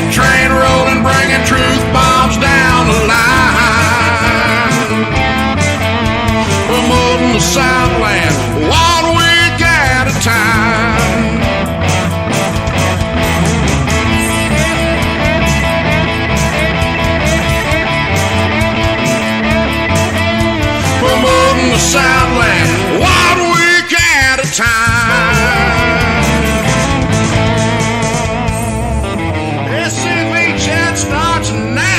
freight train rolling, bringing truth bombs down the line. Promoting the Southland 1 week at a time. Promoting the Southland 1 week at a time. SCV chat starts now.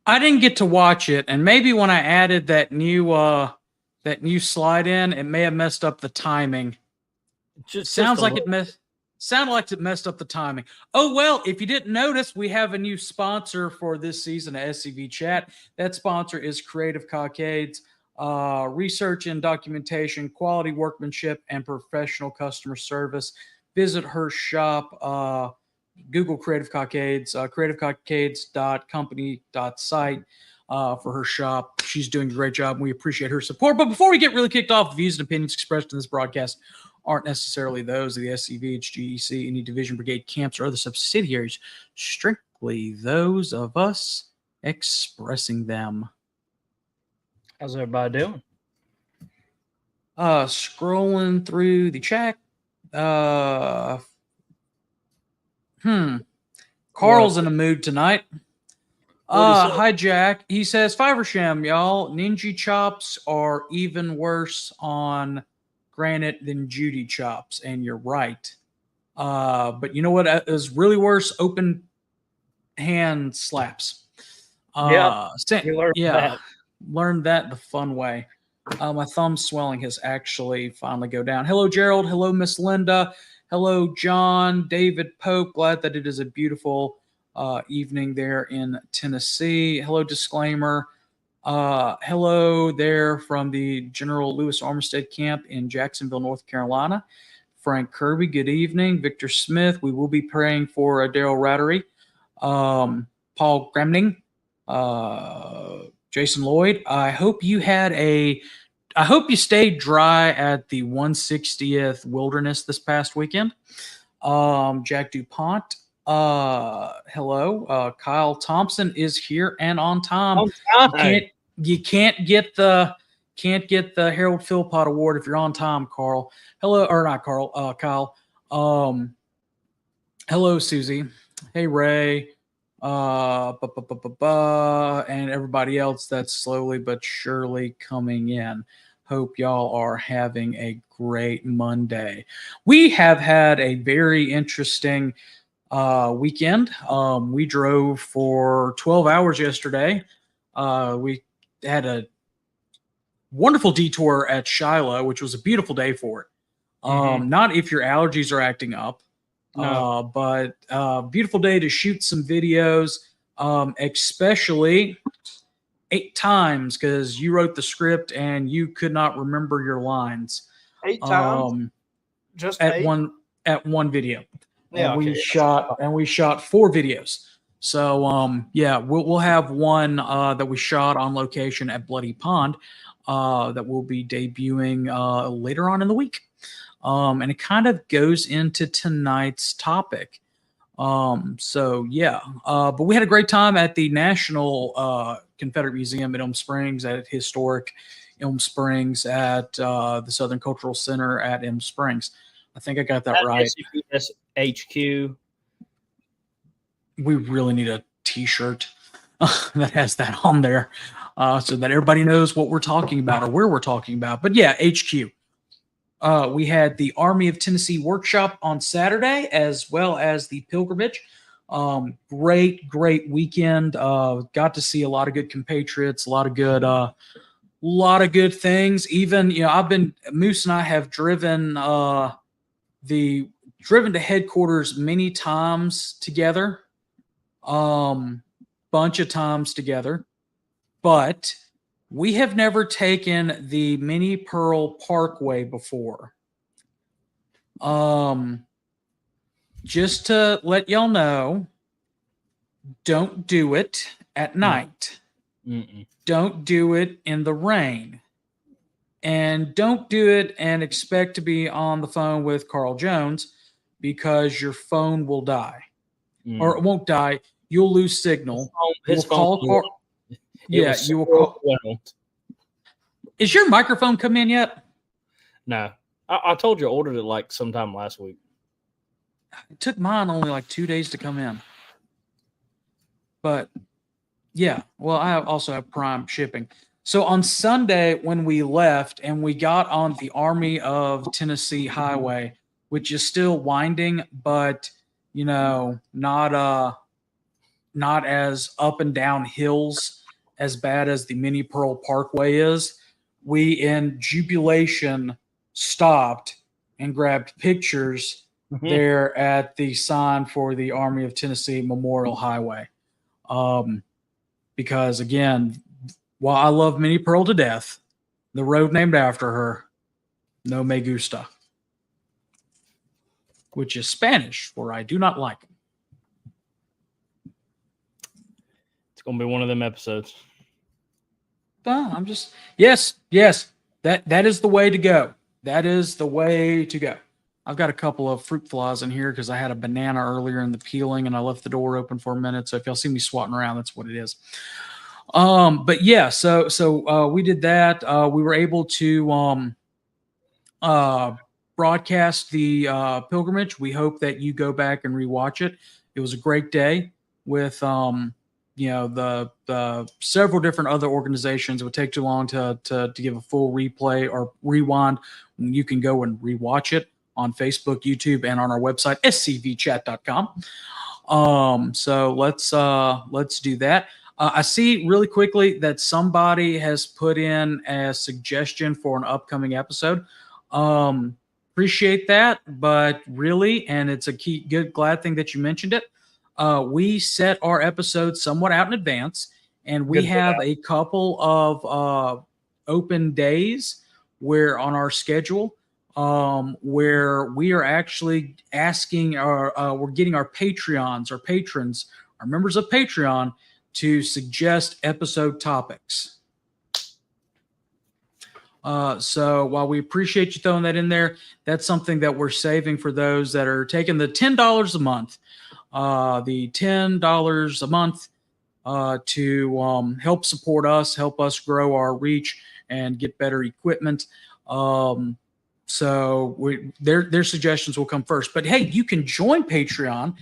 I didn't get to watch it, and maybe when I added that new slide in, it may have messed up the timing. Sounded like it messed up the timing. Oh well, if you didn't notice, we have a new sponsor for this season of SCV Chat. That sponsor is Creative Cockades. Research and documentation, quality workmanship, and professional customer service. Visit her shop. Google Creative Cockades, creativecockades.company.site for her shop. She's doing a great job, and we appreciate her support. But before we get really kicked off, the views and opinions expressed in this broadcast aren't necessarily those of the SCV, GEC, any division, brigade, camps, or other subsidiaries. Strictly those of us expressing them. How's everybody doing? Scrolling through the chat. Carl's in a mood tonight. Hi, Jack. He says, Fiversham, y'all. Ninja chops are even worse on granite than Judy chops, and you're right. But you know what is really worse? Open hand slaps. Learned that the fun way. My thumb swelling has actually finally go down. Hello, Gerald. Hello, Miss Linda. Hello, John. David Pope. Glad that it is a beautiful evening there in Tennessee. Hello, disclaimer. Hello there from the General Lewis Armistead camp in Jacksonville, North Carolina. Frank Kirby, good evening. Victor Smith, we will be praying for Daryl Rattery. Paul Gremning. Jason Lloyd, I hope you stayed dry at the 160th Wilderness this past weekend. Jack DuPont, hello. Kyle Thompson is here and on time. You can't get the Harold Philpott Award if you're on time, Carl. Hello, or not Carl, Kyle. Hello, Susie. Hey, Ray. And everybody else that's slowly but surely coming in. Hope y'all are having a great Monday. We have had a very interesting weekend. We drove for 12 hours yesterday. We had a wonderful detour at Shiloh, which was a beautiful day for it. Not if your allergies are acting up. No. But beautiful day to shoot some videos, especially 8 times because you wrote the script and you could not remember your lines. 8 times? Just at 8? one video. Yeah, and we shot 4 videos. So we'll have one that we shot on location at Bloody Pond that will be debuting later on in the week. And it kind of goes into tonight's topic. But we had a great time at the National Confederate Museum in Elm Springs, at historic Elm Springs, at the Southern Cultural Center at Elm Springs. I think I got that right. HQ. We really need a T-shirt that has that on there so that everybody knows what we're talking about or where we're talking about. But yeah, HQ. We had the Army of Tennessee workshop on Saturday, as well as the pilgrimage. Great weekend. Got to see a lot of good compatriots, a lot of good things. Even, Moose and I have driven to headquarters many times together, bunch of times together. But We have never taken the Mini Pearl Parkway before. Just to let y'all know, don't do it at night. Don't do it in the rain. And don't do it and expect to be on the phone with Carl Jones, because your phone will die. Or it won't die. You'll lose signal. His phone. Yeah, you will call. Is your microphone come in yet? No. I told you I ordered it like sometime last week. It took mine only like 2 days to come in. But yeah, well, I also have Prime shipping. So on Sunday when we left and we got on the Army of Tennessee Highway, which is still winding, but not as up and down hills as bad as the Mini Pearl Parkway is, we in jubilation stopped and grabbed pictures there at the sign for the Army of Tennessee Memorial Highway. Because again, while I love Mini Pearl to death, the road named after her, no me gusta, which is Spanish for I do not like. It's going to be one of them episodes. Yes, that is the way to go. That is the way to go. I've got a couple of fruit flies in here because I had a banana earlier in the peeling and I left the door open for a minute. So if y'all see me swatting around, that's what it is. But yeah, so we did that. We were able to broadcast the pilgrimage. We hope that you go back and rewatch it. It was a great day with the several different other organizations. It would take too long to give a full replay or rewind. You can go and rewatch it on Facebook, YouTube, and on our website, scvchat.com. So let's do that. I see really quickly that somebody has put in a suggestion for an upcoming episode. Appreciate that, but really, and it's a glad thing that you mentioned it. We set our episodes somewhat out in advance, and we have a couple of open days where on our schedule where we are actually asking we're getting our Patreons, our patrons, our members of Patreon to suggest episode topics. So while we appreciate you throwing that in there, that's something that we're saving for those that are taking the $10 a month. The $10 a month to help support us, help us grow our reach and get better equipment. So their suggestions will come first. But hey, you can join Patreon.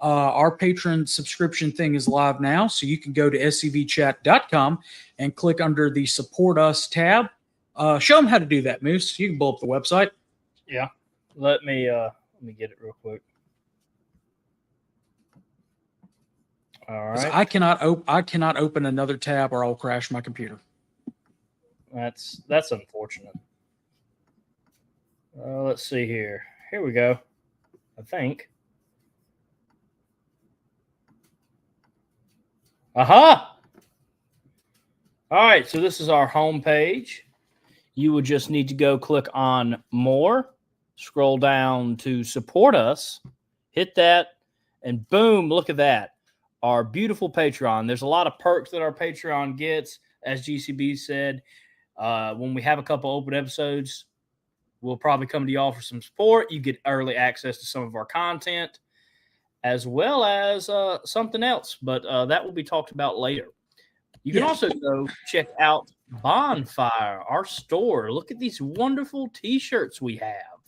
Our patron subscription thing is live now, so you can go to scvchat.com and click under the Support Us tab. Show them how to do that, Moose. You can blow up the website. Yeah, let me get it real quick. All right. I cannot open another tab, or I'll crash my computer. That's unfortunate. Let's see here. Here we go. I think. Aha! All right, so this is our home page. You would just need to go click on More, scroll down to Support Us, hit that, and boom, look at that. Our beautiful Patreon. There's a lot of perks that our Patreon gets. As GCB said, when we have a couple open episodes, we'll probably come to y'all for some support. You get early access to some of our content, as well as something else. But that will be talked about later. You can also go check out Bonfire, our store. Look at these wonderful T-shirts we have.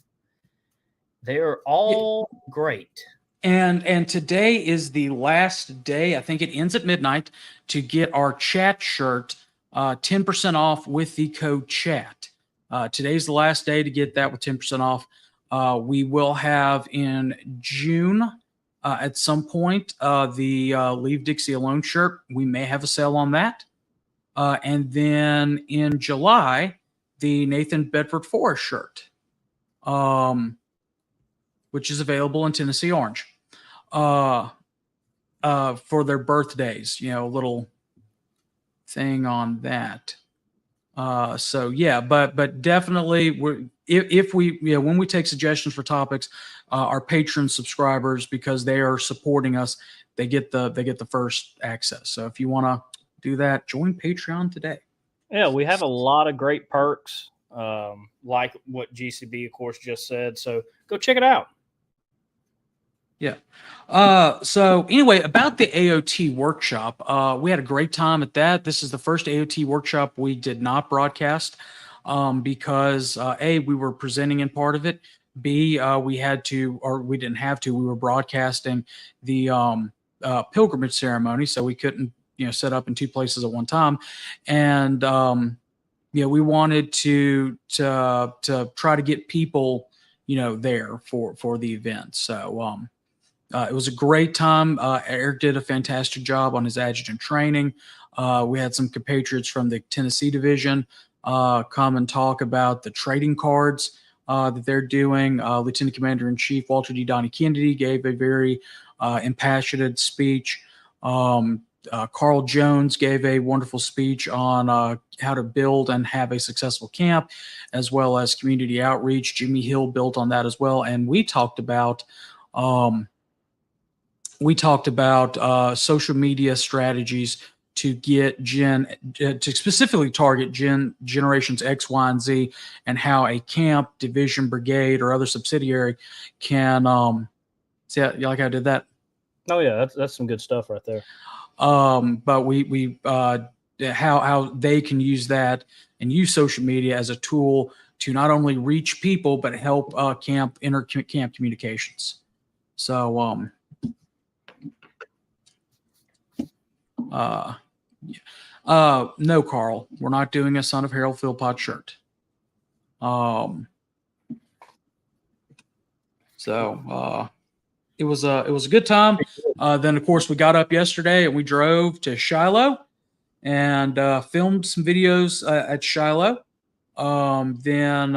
They're all great. And today is the last day. I think it ends at midnight to get our chat shirt 10% off with the code chat. Today's the last day to get that with 10% off. We will have in June at some point the Leave Dixie Alone shirt. We may have a sale on that. And then in July, the Nathan Bedford Forrest shirt, which is available in Tennessee Orange. For their birthdays, a little thing on that. So yeah, but definitely if we when we take suggestions for topics, our patron subscribers, because they are supporting us, they get the first access. So if you want to do that, join Patreon today. Yeah, we have a lot of great perks, like what GCB, of course, just said. So go check it out. Yeah. So anyway, about the AOT workshop, we had a great time at that. This is the first AOT workshop we did not broadcast, because A, we were presenting in part of it. B, we had to, or we didn't have to, we were broadcasting the pilgrimage ceremony, so we couldn't, set up in two places at one time. And we wanted to try to get people, there for the event. So it was a great time. Eric did a fantastic job on his adjutant training. We had some compatriots from the Tennessee division come and talk about the trading cards that they're doing. Lieutenant Commander in Chief Walter D. Donnie Kennedy gave a very impassioned speech. Carl Jones gave a wonderful speech on how to build and have a successful camp, as well as community outreach. Jimmy Hill built on that as well. And we talked about social media strategies to get to specifically target generations X, Y, and Z, and how a camp, division, brigade, or other subsidiary can see how, you like how I did that? Oh yeah, that's some good stuff right there. But we how they can use that and use social media as a tool to not only reach people but help camp communications. So no, Carl, we're not doing a Son of Harold Philpott shirt. It was a good time. Then of course we got up yesterday and we drove to Shiloh and filmed some videos at Shiloh. Then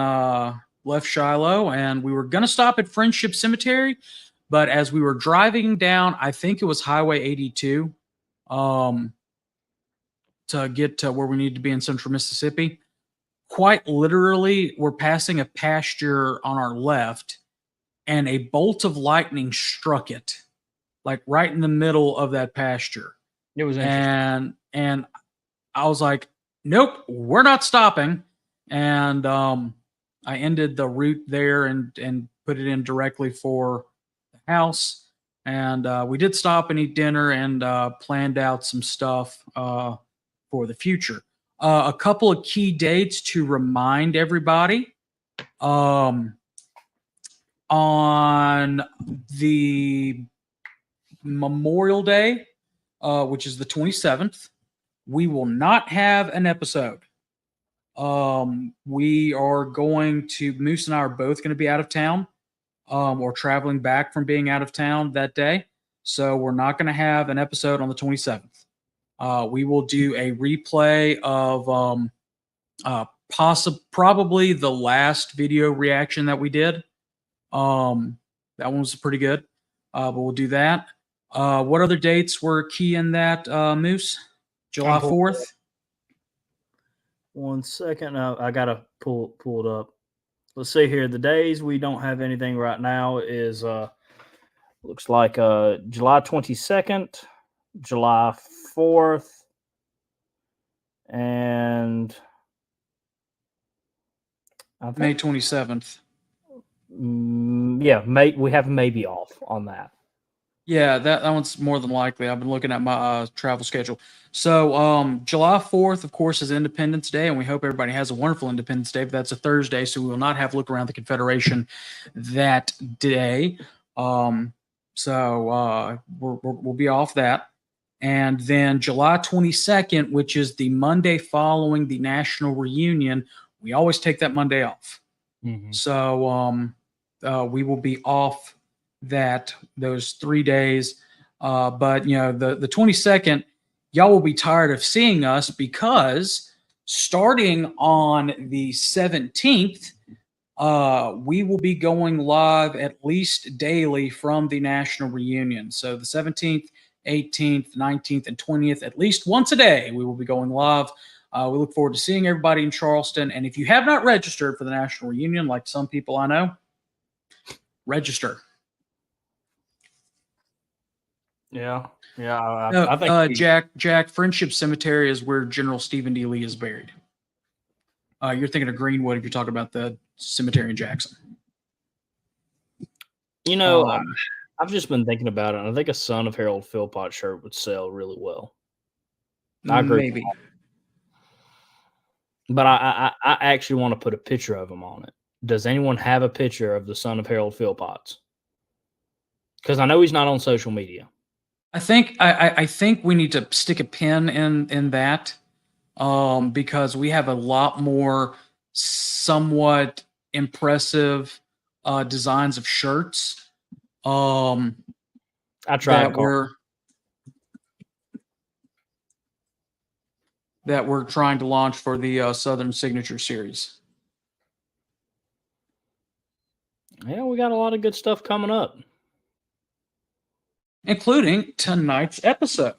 left Shiloh and we were gonna stop at Friendship Cemetery, but as we were driving down, I think it was Highway 82, to get to where we need to be in central Mississippi, quite literally, we're passing a pasture on our left, and a bolt of lightning struck it, like right in the middle of that pasture. It was interesting. And I was like, nope, we're not stopping. And I ended the route there and put it in directly for the house. And we did stop and eat dinner and planned out some stuff for the future. A couple of key dates to remind everybody. On the Memorial Day, which is the 27th, we will not have an episode. We are going to, Moose and I are both going to be out of town, or traveling back from being out of town that day. So we're not going to have an episode on the 27th. We will do a replay of probably the last video reaction that we did. That one was pretty good, but we'll do that. What other dates were key in that, Moose? July 4th? 1 second. I got to pull it up. Let's see here. The days we don't have anything right now is looks like July 22nd, July 4th, and May 27th. Yeah, we have maybe off on that. Yeah, that one's more than likely. I've been looking at my travel schedule. So July 4th, of course, is Independence Day, and we hope everybody has a wonderful Independence Day, but that's a Thursday, so we will not have Look Around the Confederation that day. We'll be off that. And then July 22nd, which is the Monday following the national reunion, we always take that Monday off. Mm-hmm. So we will be off those 3 days. But the 22nd, y'all will be tired of seeing us because starting on the 17th, we will be going live at least daily from the national reunion. So the 17th, 18th, 19th, and 20th, at least once a day, we will be going live We look forward to seeing everybody in Charleston. And if you have not registered for the National Reunion, like some people I know, register. Yeah. I think Jack, Friendship Cemetery is where General Stephen D. Lee is buried. You're thinking of Greenwood if you're talking about the cemetery in Jackson. I've just been thinking about it, and I think a Son of Harold Philpott shirt would sell really well. I agree. Maybe. But I actually want to put a picture of him on it. Does anyone have a picture of the Son of Harold Philpotts? Because I know he's not on social media. I think we need to stick a pin in that, because we have a lot more somewhat impressive designs of shirts. I tried that we're trying to launch for the Southern Signature Series. Yeah, we got a lot of good stuff coming up, including tonight's episode.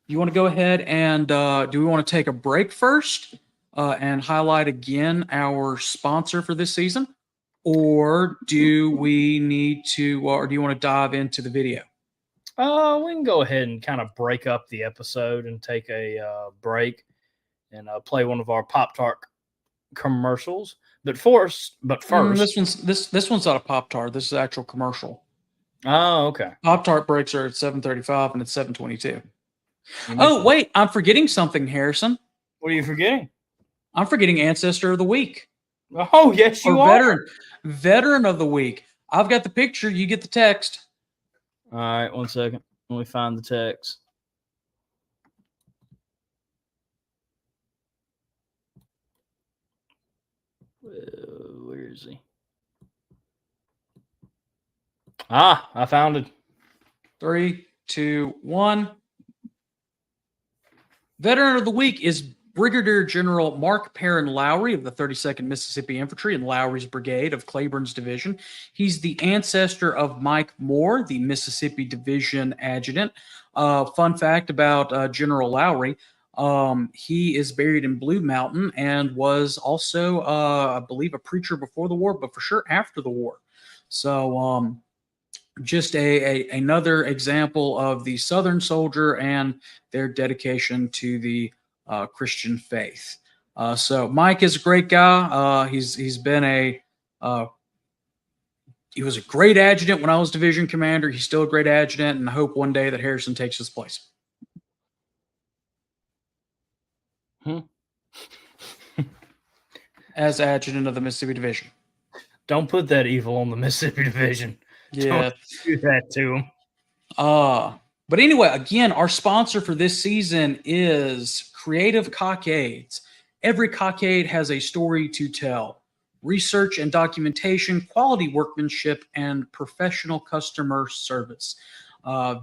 You want to go ahead and do we want to take a break first and highlight again our sponsor for this season? Or do we need to, or do you want to dive into the video? We can go ahead and kind of break up the episode and take a break and play one of our Pop-Tart commercials. But first, this one's not a Pop-Tart. This is an actual commercial. Oh, okay. Pop-Tart breaks are at 7:35 and it's 7:22. Oh, wait, I'm forgetting something, Harrison. What are you forgetting? I'm forgetting Ancestor of the Week. Oh, yes, you are. Veteran of the Week. I've got the picture. You get the text. All right, 1 second. Let me find the text. Where is he? I found it. 3, 2, 1. Veteran of the Week is Brigadier General Mark Perrin Lowry of the 32nd Mississippi Infantry and Lowry's Brigade of Claiborne's Division. He's the ancestor of Mike Moore, the Mississippi Division Adjutant. Fun fact about General Lowry, he is buried in Blue Mountain and was also, I believe, a preacher before the war, but for sure after the war. So just another example of the Southern soldier and their dedication to the Christian faith. So Mike is a great guy. He's been he was a great adjutant when I was division commander. He's still a great adjutant, and I hope one day that Harrison takes his place. As adjutant of the Mississippi Division. Don't put that evil on the Mississippi Division. Yeah. Don't do that to him. But anyway, again, our sponsor for this season is Creative Cockades. Every cockade has a story to tell. Research and documentation, quality workmanship, and professional customer service.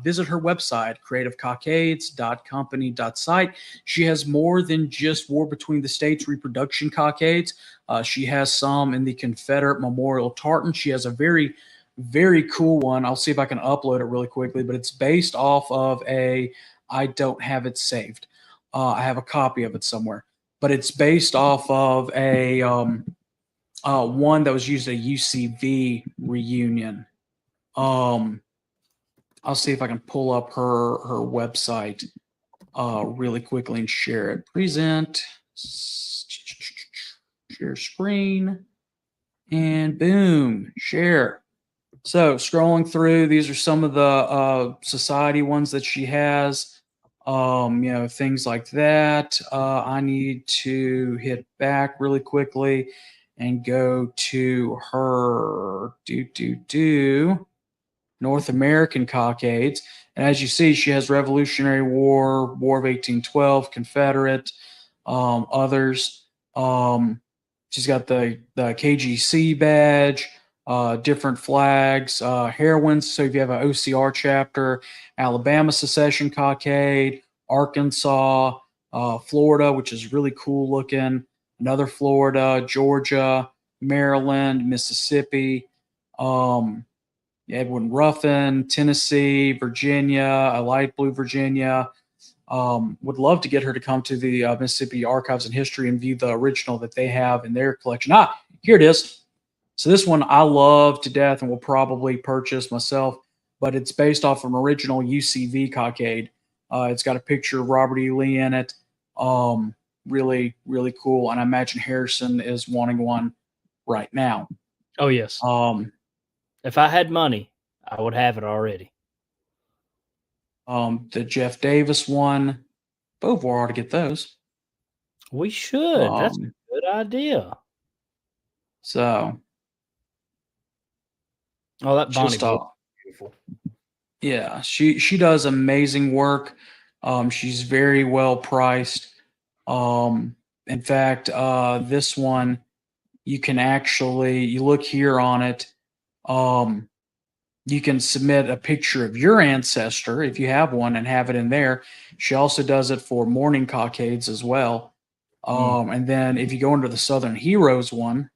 Visit her website, creativecockades.company.site. She has more than just War Between the States reproduction cockades. She has some in the Confederate Memorial tartan. She has a very, very cool one. I'll see if I can upload it really quickly, but it's based off of I don't have it saved. I have a copy of it somewhere, but it's based off of one that was used at a UCV reunion. I'll see if I can pull up her website really quickly and share it. Present, share screen, and boom, share. So scrolling through, these are some of the society ones that she has. Things like that. I need to hit back really quickly and go to her North American cockades. And as you see, she has Revolutionary War, War of 1812, Confederate, others. She's got the KGC badge, different flags, heroines. So if you have an OCR chapter, Alabama Secession Cockade, Arkansas, Florida, which is really cool looking, another Florida, Georgia, Maryland, Mississippi, Edwin Ruffin, Tennessee, Virginia, a light blue Virginia, Would love to get her to come to the Mississippi Archives and History and view the original that they have in their collection. Here it is. So this one I love to death and will probably purchase myself, but it's based off an original UCV cockade. It's got a picture of Robert E. Lee in it. Really, really cool. And I imagine Harrison is wanting one right now. Oh, yes. If I had money, I would have it already. The Jeff Davis one, Beauvoir ought to get those. We should. That's a good idea. So, that Bonnie is beautiful. Yeah, she does amazing work. She's very well priced. In fact, this one you can actually, you look here on it. You can submit a picture of your ancestor if you have one and have it in there. She also does it for mourning cockades as well. And then if you go into the Southern Heroes one,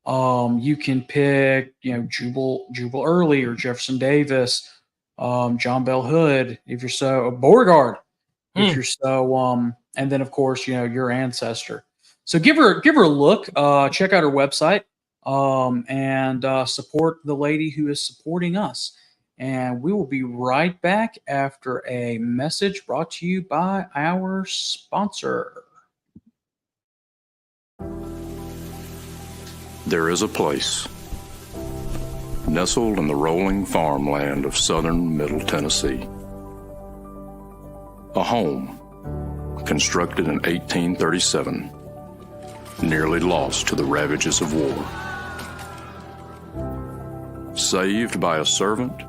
you can pick, Jubal Early or Jefferson Davis, John Bell Hood, if you're so, Beauregard, if you're so, and then of course, your ancestor. So give her a look, check out her website, and support the lady who is supporting us. And we will be right back after a message brought to you by our sponsor. There is a place nestled in the rolling farmland of southern Middle Tennessee. A home constructed in 1837, nearly lost to the ravages of war. Saved by a servant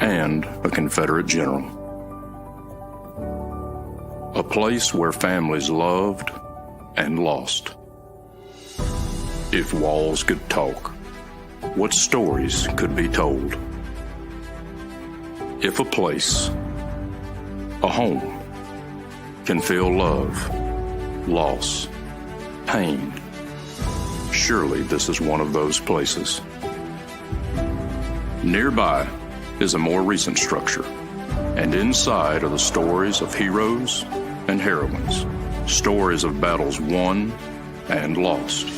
and a Confederate general. A place where families loved and lost. If walls could talk, what stories could be told? If a place, a home, can feel love, loss, pain, surely this is one of those places. Nearby is a more recent structure, and inside are the stories of heroes and heroines, stories of battles won and lost.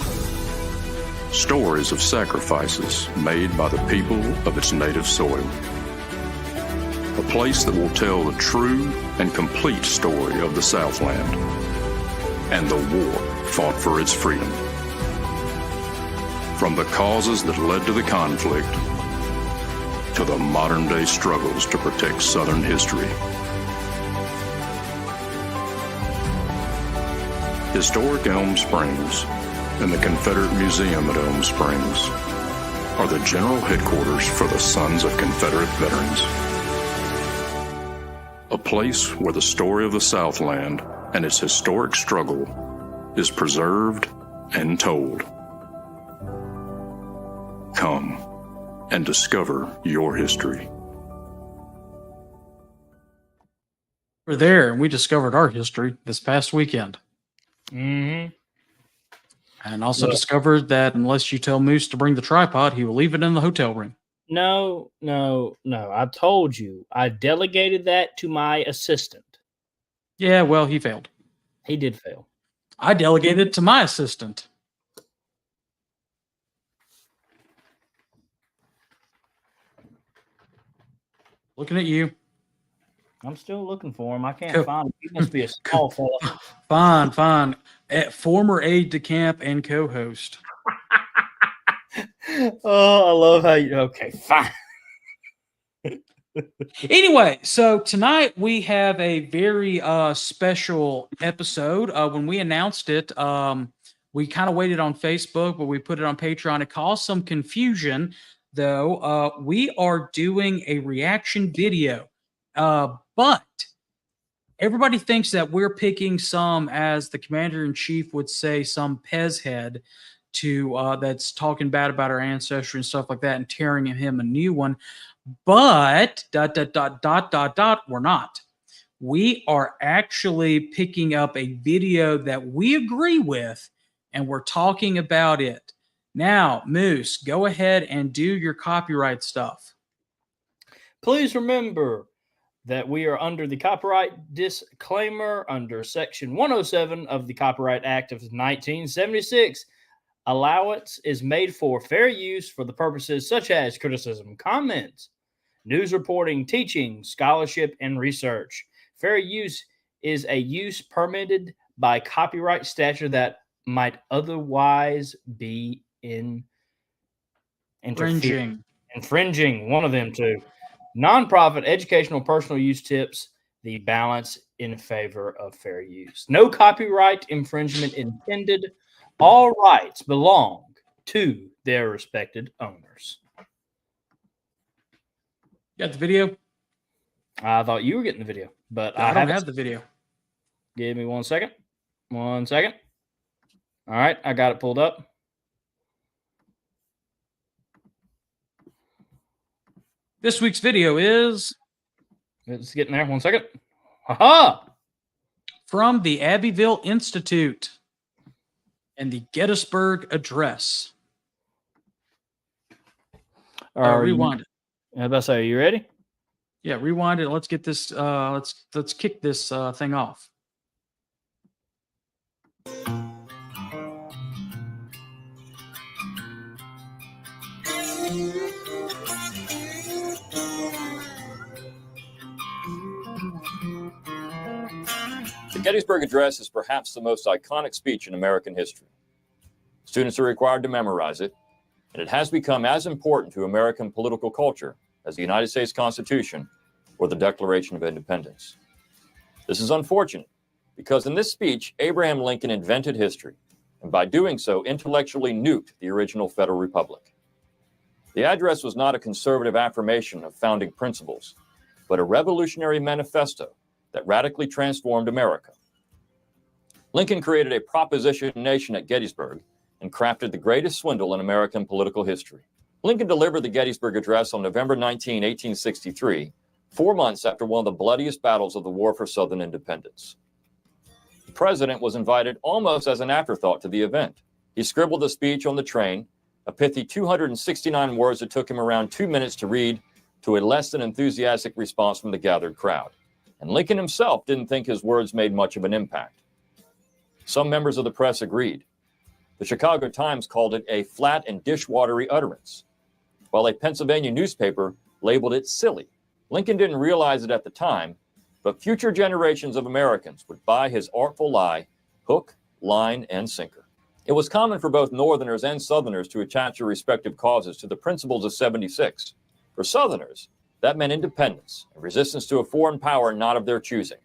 Stories of sacrifices made by the people of its native soil. A place that will tell the true and complete story of the Southland and the war fought for its freedom. From the causes that led to the conflict to the modern-day struggles to protect Southern history. Historic Elm Springs and the Confederate Museum at Elm Springs are the general headquarters for the Sons of Confederate Veterans. A place where the story of the Southland and its historic struggle is preserved and told. Come and discover your history. We're there, and we discovered our history this past weekend. Mm-hmm. And also discovered that unless you tell Moose to bring the tripod, he will leave it in the hotel room. No. I told you. I delegated that to my assistant. Yeah, well, he failed. He did fail. I delegated it to my assistant. Looking at you. I'm still looking for him. I can't find him. He must be a small fella. Fine. Former aide-de-camp and co-host. Oh, I love how you... Okay, fine. Anyway, so tonight we have a very special episode. When we announced it, we kind of waited on Facebook, but we put it on Patreon. It caused some confusion, though. We are doing a reaction video. But everybody thinks that we're picking some, as the commander-in-chief would say, some Pez head to that's talking bad about our ancestry and stuff like that and tearing him a new one. But ... we're not. We are actually picking up a video that we agree with, and we're talking about it. Now, Moose, go ahead and do your copyright stuff. Please remember that we are under the copyright disclaimer under Section 107 of the Copyright Act of 1976. Allowance is made for fair use for the purposes such as criticism, comment, news reporting, teaching, scholarship, and research. Fair use is a use permitted by copyright statute that might otherwise be infringing, one of them two. Nonprofit, educational, personal use tips the balance in favor of fair use. No copyright infringement intended. All rights belong to their respected owners. Got the video? I thought you were getting the video, but I don't have the video. Give me 1 second. 1 second. All right, I got it pulled up. This week's video is... It's getting there. 1 second. Ha-ha! From the Abbeville Institute and the Gettysburg Address. Rewind it. I was about to say, are you ready? Yeah, rewind it. Let's get this. Let's kick this thing off. The Gettysburg Address is perhaps the most iconic speech in American history. Students are required to memorize it, and it has become as important to American political culture as the United States Constitution or the Declaration of Independence. This is unfortunate because in this speech, Abraham Lincoln invented history, and by doing so, intellectually nuked the original Federal Republic. The address was not a conservative affirmation of founding principles, but a revolutionary manifesto that radically transformed America. Lincoln created a proposition nation at Gettysburg and crafted the greatest swindle in American political history. Lincoln delivered the Gettysburg Address on November 19, 1863, 4 months after one of the bloodiest battles of the War for Southern Independence. The president was invited almost as an afterthought to the event. He scribbled the speech on the train, a pithy 269 words that took him around 2 minutes to read, to a less than enthusiastic response from the gathered crowd. And Lincoln himself didn't think his words made much of an impact. Some members of the press agreed. The Chicago Times called it a flat and dishwatery utterance, while a Pennsylvania newspaper labeled it silly. Lincoln didn't realize it at the time, but future generations of Americans would buy his artful lie, hook, line, and sinker. It was common for both Northerners and Southerners to attach their respective causes to the principles of 76. For Southerners, that meant independence and resistance to a foreign power not of their choosing.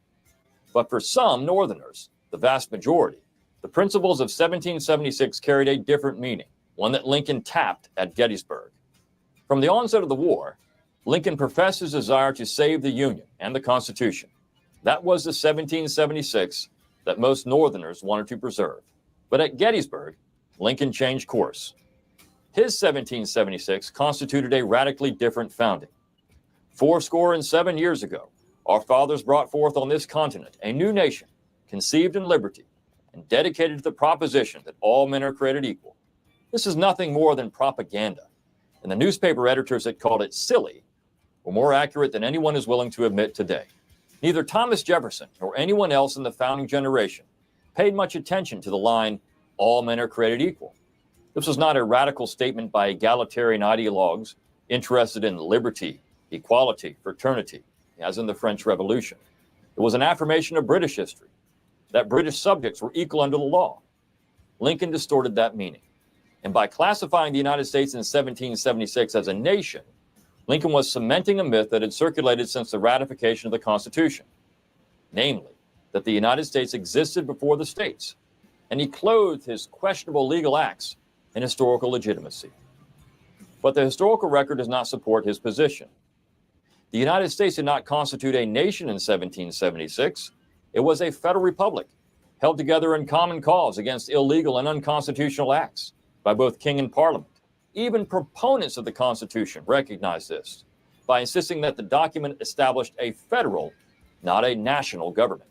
But for some Northerners, the vast majority, the principles of 1776 carried a different meaning, one that Lincoln tapped at Gettysburg. From the onset of the war, Lincoln professed his desire to save the Union and the Constitution. That was the 1776 that most Northerners wanted to preserve. But at Gettysburg, Lincoln changed course. His 1776 constituted a radically different founding. 77 years ago, our fathers brought forth on this continent a new nation, conceived in liberty, and dedicated to the proposition that all men are created equal. This is nothing more than propaganda, and the newspaper editors that called it silly were more accurate than anyone is willing to admit today. Neither Thomas Jefferson nor anyone else in the founding generation paid much attention to the line, all men are created equal. This was not a radical statement by egalitarian ideologues interested in liberty, equality, fraternity, as in the French Revolution. It was an affirmation of British history, that British subjects were equal under the law. Lincoln distorted that meaning. And by classifying the United States in 1776 as a nation, Lincoln was cementing a myth that had circulated since the ratification of the Constitution, namely, that the United States existed before the states, and he clothed his questionable legal acts in historical legitimacy. But the historical record does not support his position. The United States did not constitute a nation in 1776. It was a federal republic, held together in common cause against illegal and unconstitutional acts by both king and parliament. Even proponents of the Constitution recognized this by insisting that the document established a federal, not a national government.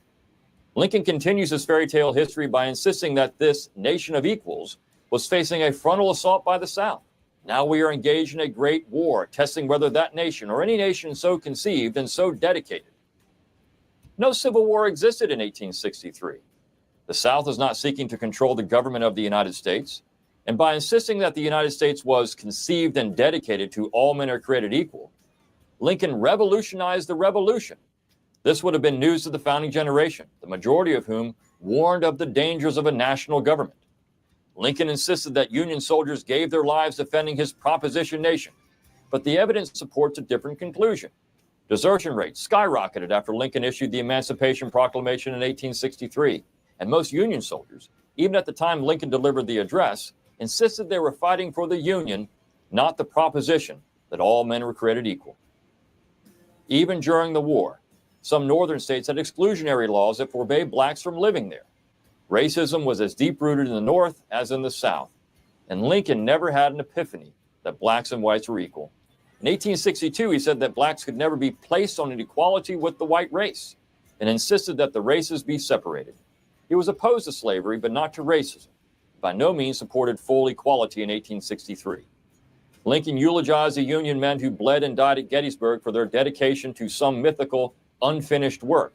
Lincoln continues his fairy tale history by insisting that this nation of equals was facing a frontal assault by the South. Now we are engaged in a great war, testing whether that nation or any nation so conceived and so dedicated No Civil War existed in 1863. The South is not seeking to control the government of the United States, and by insisting that the United States was conceived and dedicated to all men are created equal, Lincoln revolutionized the Revolution. This would have been news to the founding generation, the majority of whom warned of the dangers of a national government. Lincoln insisted that Union soldiers gave their lives defending his proposition nation, but the evidence supports a different conclusion. Desertion rates skyrocketed after Lincoln issued the Emancipation Proclamation in 1863, and most Union soldiers, even at the time Lincoln delivered the address, insisted they were fighting for the Union, not the proposition that all men were created equal. Even during the war, some northern states had exclusionary laws that forbade blacks from living there. Racism was as deep-rooted in the North as in the South, and Lincoln never had an epiphany that blacks and whites were equal. In 1862, he said that blacks could never be placed on an equality with the white race, and insisted that the races be separated. He was opposed to slavery, but not to racism. By no means supported full equality in 1863. Lincoln eulogized the Union men who bled and died at Gettysburg for their dedication to some mythical, unfinished work.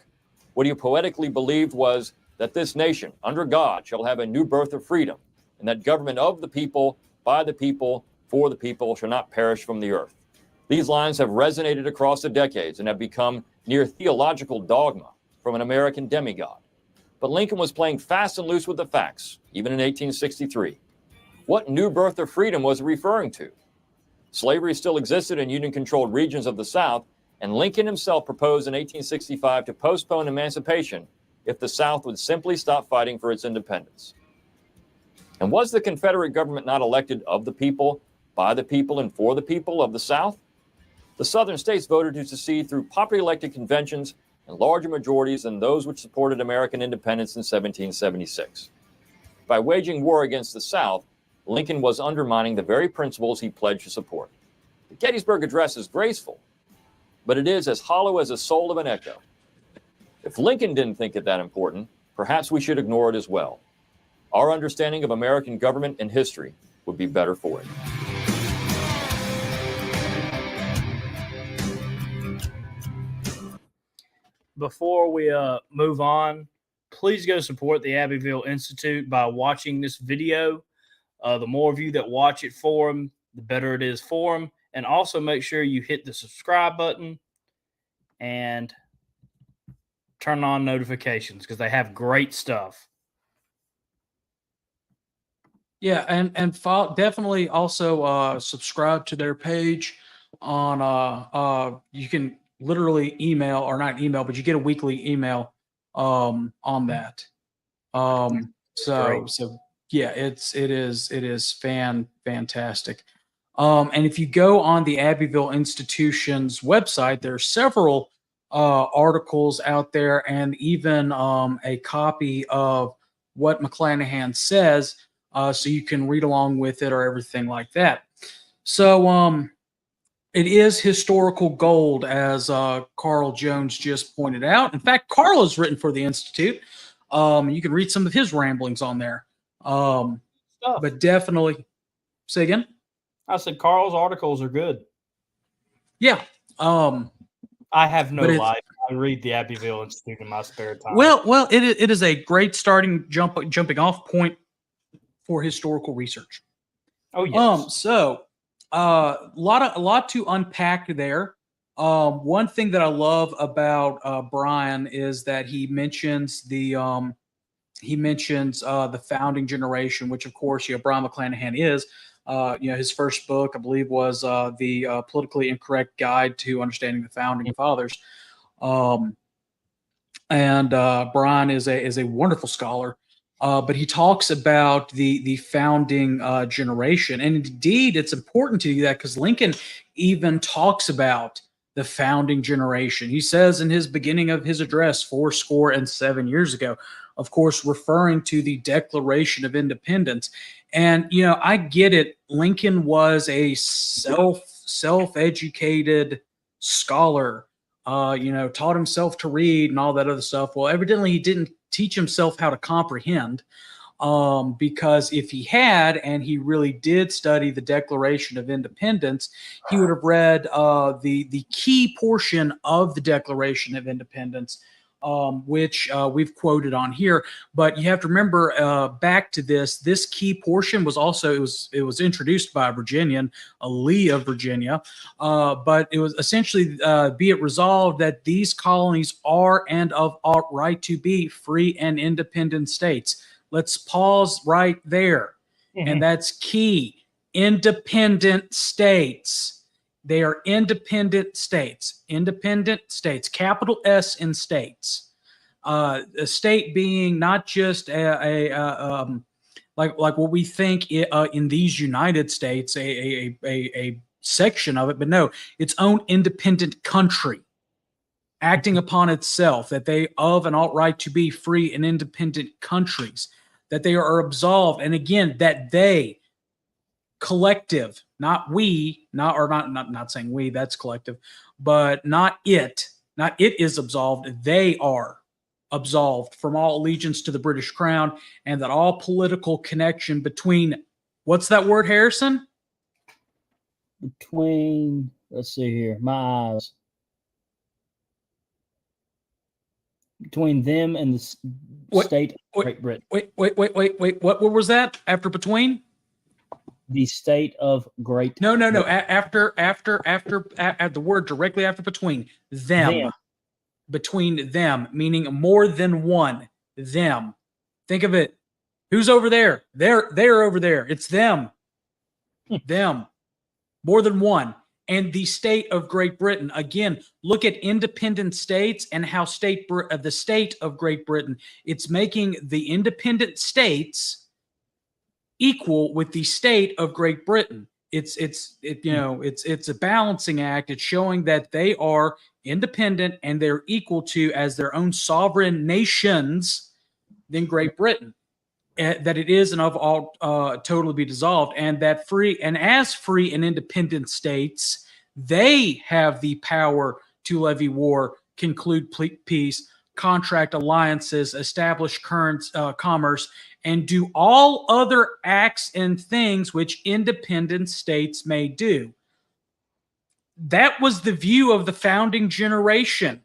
What he poetically believed was that this nation, under God, shall have a new birth of freedom, and that government of the people, by the people, for the people, shall not perish from the earth. These lines have resonated across the decades and have become near theological dogma from an American demigod. But Lincoln was playing fast and loose with the facts, even in 1863. What new birth of freedom was he referring to? Slavery still existed in Union-controlled regions of the South, and Lincoln himself proposed in 1865 to postpone emancipation if the South would simply stop fighting for its independence. And was the Confederate government not elected of the people, by the people, and for the people of the South? The Southern states voted to secede through popularly elected conventions and larger majorities than those which supported American independence in 1776. By waging war against the South, Lincoln was undermining the very principles he pledged to support. The Gettysburg Address is graceful, but it is as hollow as the soul of an echo. If Lincoln didn't think it that important, perhaps we should ignore it as well. Our understanding of American government and history would be better for it. Before we move on, please go support the Abbeville Institute by watching this video. The more of you that watch it for them, the better it is for them. And also make sure you hit the subscribe button and turn on notifications because they have great stuff. Yeah, and follow, definitely also subscribe to their page on you can literally email, or not email, but you get a weekly email on that. So yeah, it is fantastic. And if you go on the Abbeville Institution's website, there are several articles out there, and even a copy of what McClanahan says, so you can read along with it or everything like that. So it is historical gold, as Carl Jones just pointed out. In fact, Carl has written for the Institute. You can read some of his ramblings on there. But definitely, say again? I said Carl's articles are good. Yeah. I have no life. I read the Abbeville Institute in my spare time. Well, it is a great jumping off point for historical research. Oh yes. So a lot to unpack there. One thing that I love about Brian is that he mentions the founding generation, which of course, Brian McClanahan is. His first book, I believe, was the Politically Incorrect Guide to Understanding the Founding Fathers. And Brian is a wonderful scholar, but he talks about the founding generation. And indeed, it's important to do that because Lincoln even talks about the founding generation. He says in his beginning of his address 77 years ago, of course, referring to the Declaration of Independence. And, I get it. Lincoln was a self-educated scholar, taught himself to read and all that other stuff. Well, evidently he didn't teach himself how to comprehend, because if he had, and he really did study the Declaration of Independence, he would have read the key portion of the Declaration of Independence, which we've quoted on here. But you have to remember, back to this key portion was also it was introduced by a Virginian, a Lee of Virginia, but it was essentially be it resolved that these colonies are and ought right to be free and independent states. Let's pause right there, and that's key. Independent states. They are independent states. Independent states. Capital S in states. A state being not just like what we think in these United States, a section of it, but no, its own independent country, acting upon itself, that they of and ought right to be free and independent countries, that they are absolved, and again that they collective, not we, not saying we, that's collective, but not it is absolved. They are absolved from all allegiance to the British Crown, and that all political connection between, what's that word, Harrison? Between, let's see here, my eyes. Between them and the state of Great Britain. Wait. What was that after between? The state of Great. No. After the word directly after between them. Between them, meaning more than one. Them. Think of it. Who's over there? They're over there. It's them. Them. More than one. And the state of Great Britain. Again, look at independent states and how the state of Great Britain. It's making the independent states equal with the state of Great Britain. It's a balancing act. It's showing that they are independent and they're equal to, as their own sovereign nations, than Great Britain. That it is and of all totally be dissolved, and that free and independent states, they have the power to levy war, conclude peace, contract alliances, establish commerce, and do all other acts and things which independent states may do. That was the view of the founding generation,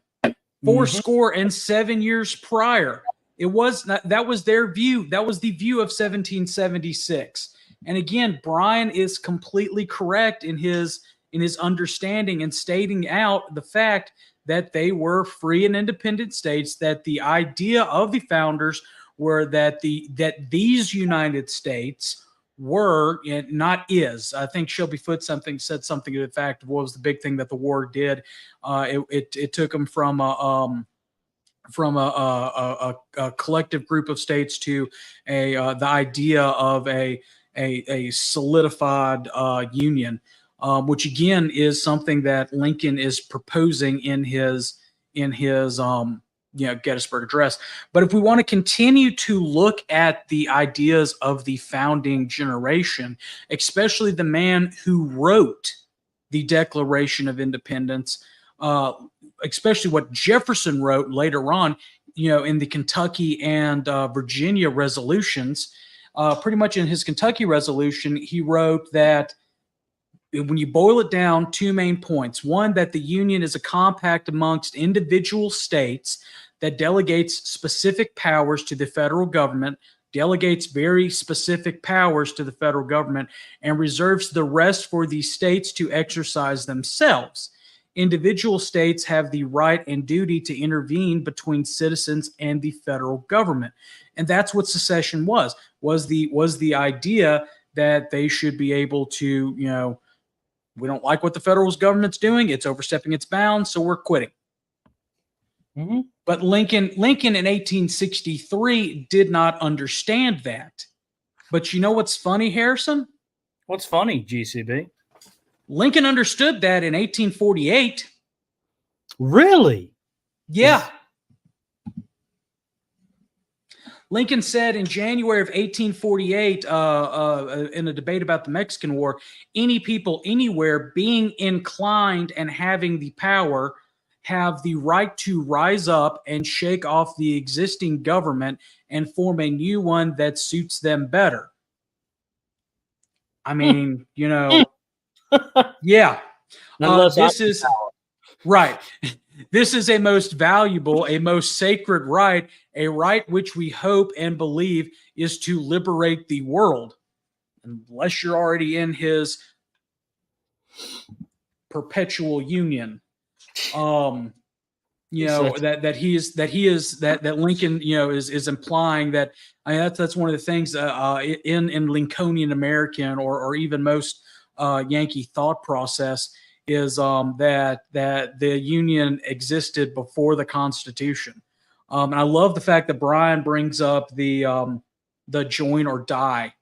47 years prior. It was not, that was their view. That was the view of 1776. And again, Brian is completely correct in his understanding and stating out the fact that they were free and independent states, that the idea of the founders were that these United States were, not is. I think Shelby Foote said something to the fact of what was the big thing that the war did. It took them from a collective group of states to the idea of a solidified union, which again is something that Lincoln is proposing in his Gettysburg Address. But if we want to continue to look at the ideas of the founding generation, especially the man who wrote the Declaration of Independence, especially what Jefferson wrote later on, in the Kentucky and Virginia resolutions, pretty much in his Kentucky resolution, he wrote that when you boil it down, two main points. One, that the Union is a compact amongst individual states that delegates specific powers to the federal government, delegates very specific powers to the federal government, and reserves the rest for the states to exercise themselves. Individual states have the right and duty to intervene between citizens and the federal government. And that's what secession was the idea that they should be able to, we don't like what the federal government's doing. It's overstepping its bounds, so we're quitting. Mm-hmm. But Lincoln in 1863 did not understand that. But you know what's funny, Harrison? What's funny, GCB? Lincoln understood that in 1848. Really? Yeah. Lincoln said in January of 1848, in a debate about the Mexican War, any people anywhere being inclined and having the power have the right to rise up and shake off the existing government and form a new one that suits them better. I mean, yeah. This is right. This is a most valuable, a most sacred right, a right which we hope and believe is to liberate the world. Unless you're already in his perpetual union. That Lincoln, is implying that. That's one of the things in Lincolnian American or even most Yankee thought process is that the Union existed before the Constitution. And I love the fact that Brian brings up the join or die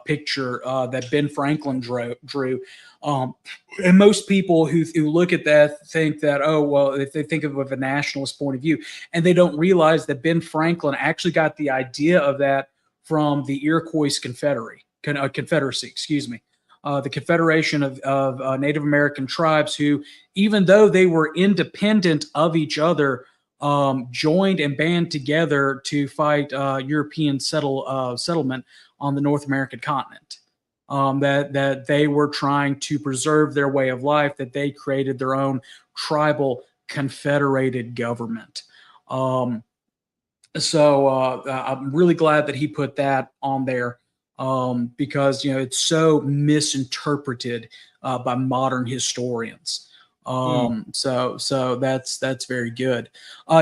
picture that Ben Franklin drew. And most people who look at that think that, oh, well, if they think of it with a nationalist point of view, and they don't realize that Ben Franklin actually got the idea of that from the Iroquois Confederacy, excuse me. The Confederation of Native American tribes who, even though they were independent of each other, joined and band together to fight European settlement on the North American continent. That they were trying to preserve their way of life, that they created their own tribal confederated government. So I'm really glad that he put that on there because, it's so misinterpreted by modern historians. So that's very good.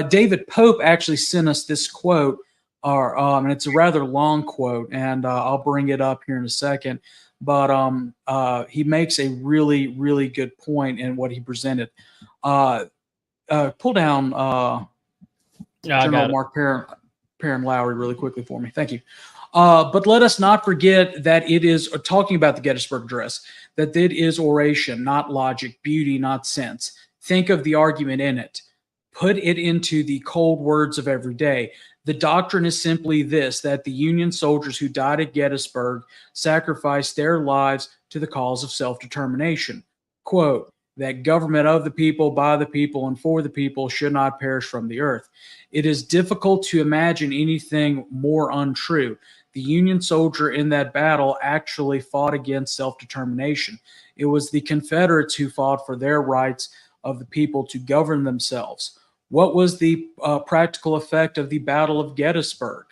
David Pope actually sent us this quote, and it's a rather long quote, and I'll bring it up here in a second. But he makes a really, really good point in what he presented. Pull down General Mark Perrin Lowry really quickly for me. Thank you. But let us not forget that it is talking about the Gettysburg Address, that it is oration, not logic, beauty, not sense. Think of the argument in it. Put it into the cold words of every day. The doctrine is simply this, that the Union soldiers who died at Gettysburg sacrificed their lives to the cause of self-determination. Quote, that government of the people, by the people, and for the people should not perish from the earth. It is difficult to imagine anything more untrue. The Union soldier in that battle actually fought against self-determination. It was the Confederates who fought for their rights of the people to govern themselves. What was the practical effect of the Battle of Gettysburg?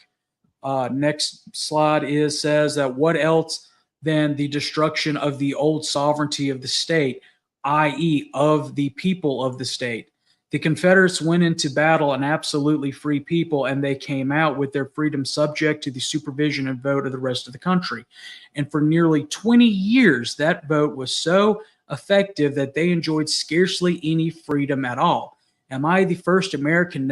Next slide says that what else than the destruction of the old sovereignty of the state, i.e. of the people of the state. The Confederates went into battle an absolutely free people, and they came out with their freedom subject to the supervision and vote of the rest of the country. And for nearly 20 years, that vote was so effective that they enjoyed scarcely any freedom at all. Am I the first American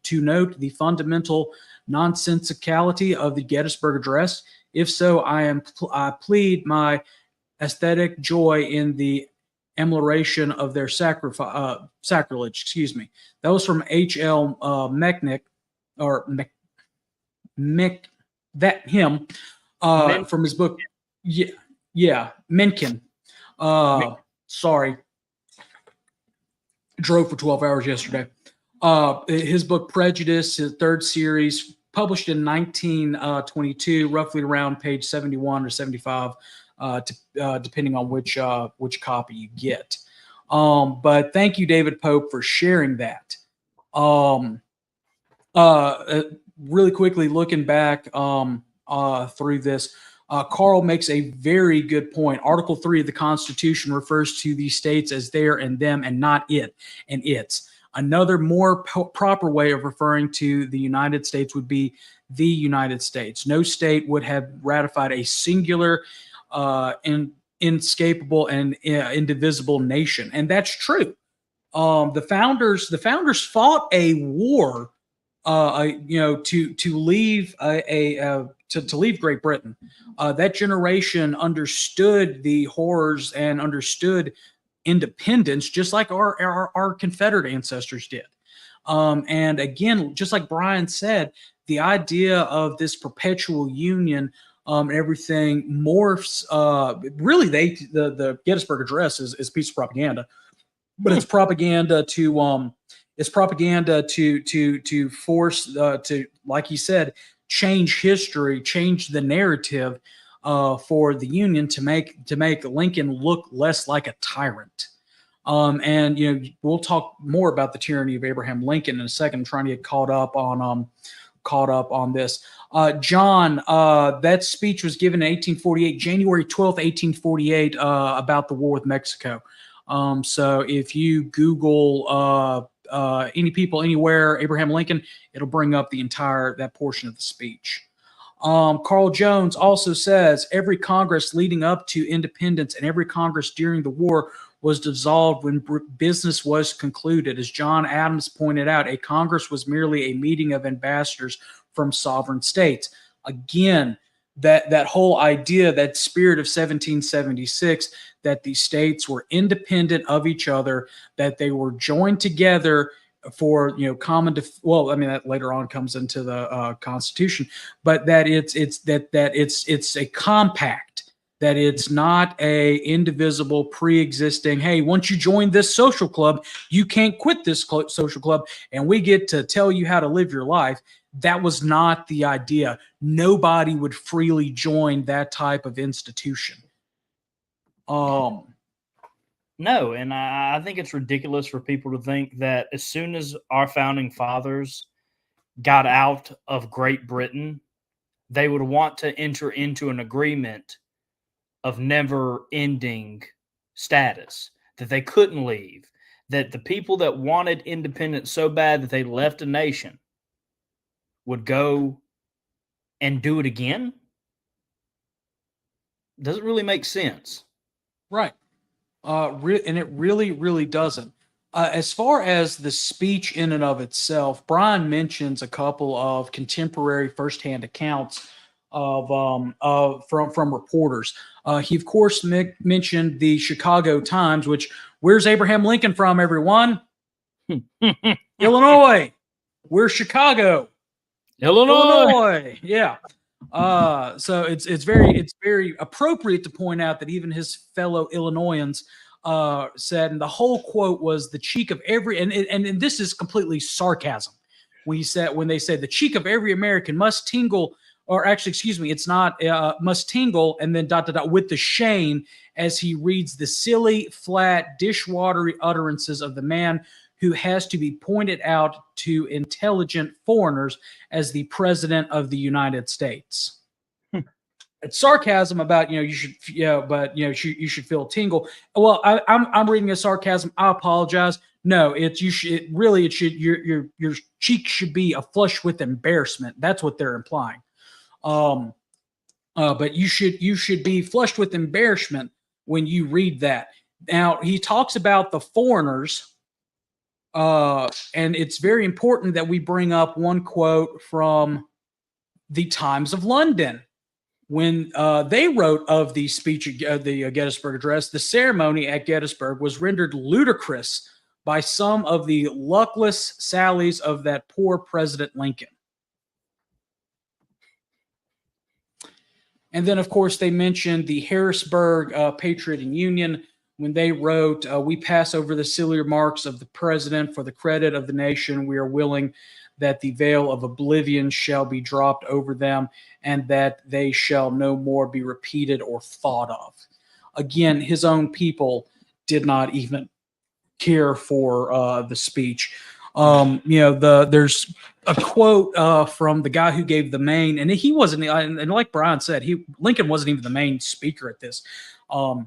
to note the fundamental nonsensicality of the Gettysburg Address? If so, I plead my aesthetic joy in the emulation of their sacrilege. Excuse me. That was from H.L. Mencken, from his book. Mencken. Sorry. Drove for 12 hours yesterday. His book Prejudice, his third series, published in 1922, roughly around page 71 or 75, depending on which copy you get. But thank you, David Pope, for sharing that. Really quickly, looking back through this, Carl makes a very good point. Article 3 of the Constitution refers to the states as their and them and not it and its. Another more proper way of referring to the United States would be the United States. No state would have ratified a singular, inescapable, and indivisible nation, and that's true. The founders fought a war, to leave to leave Great Britain. That generation understood the horrors and understood independence, just like our Confederate ancestors did. And again, just like Brian said, the idea of this perpetual union and everything morphs. Really, the Gettysburg Address is a piece of propaganda, but it's propaganda to force to, like he said, change history, change the narrative for the Union to make Lincoln look less like a tyrant. And we'll talk more about the tyranny of Abraham Lincoln in a second. I'm trying to get caught up on this. John, that speech was given in 1848, January 12th, 1848, about the war with Mexico. So if you Google any people anywhere, Abraham Lincoln, it'll bring up that portion of the speech. Carl Jones also says every Congress leading up to independence and every Congress during the war was dissolved when business was concluded. As John Adams pointed out, a Congress was merely a meeting of ambassadors from sovereign states. Again, that whole idea, that spirit of 1776, that the states were independent of each other, that they were joined together for common that later on comes into the Constitution, but that it's a compact, that it's not a indivisible, pre-existing, hey, once you join this social club, you can't quit this social club, and we get to tell you how to live your life. That was not the idea. Nobody would freely join that type of institution. No, and I think it's ridiculous for people to think that as soon as our founding fathers got out of Great Britain, they would want to enter into an agreement of never-ending status, that they couldn't leave, that the people that wanted independence so bad that they left a nation would go and do it again. Doesn't really make sense. Right. And it really, really doesn't. As far as the speech in and of itself, Brian mentions a couple of contemporary firsthand accounts from reporters. He of course mentioned the Chicago Times, which, where's Abraham Lincoln from, everyone? Illinois. Where's Chicago? Illinois. Yeah. So it's very appropriate to point out that even his fellow Illinoisans said, and the whole quote was, the cheek of every, and this is completely sarcasm. When they said the cheek of every American must tingle, or actually, excuse me, it's not must tingle, and then ... with the shame as he reads the silly, flat, dishwatery utterances of the man who has to be pointed out to intelligent foreigners as the president of the United States. It's sarcasm about, you should feel tingle. Well, I'm reading a sarcasm. I apologize. No, your cheek should be a flush with embarrassment. That's what they're implying. But you should be flushed with embarrassment when you read that. Now, he talks about the foreigners, and it's very important that we bring up one quote from the Times of London. When they wrote of the speech, the Gettysburg Address, the ceremony at Gettysburg was rendered ludicrous by some of the luckless sallies of that poor President Lincoln. And then, of course, they mentioned the Harrisburg Patriot and Union when they wrote, we pass over the silly remarks of the president for the credit of the nation. We are willing that the veil of oblivion shall be dropped over them and that they shall no more be repeated or thought of. Again, his own people did not even care for the speech. There's a quote from the guy who gave the main, and he wasn't, and like Brian said, Lincoln wasn't even the main speaker at this. And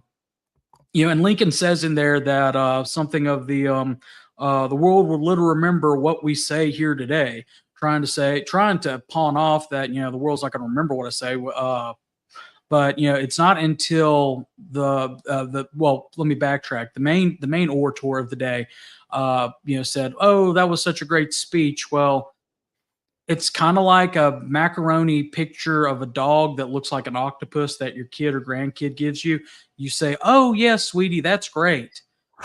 Lincoln says in there that something of the world will little remember what we say here today, trying to pawn off that, the world's not going to remember what I say. But it's not until well, let me backtrack. The main orator of the day, said, "Oh, that was such a great speech." Well, it's kind of like a macaroni picture of a dog that looks like an octopus that your kid or grandkid gives you. You say, "Oh, yes, sweetie, that's great."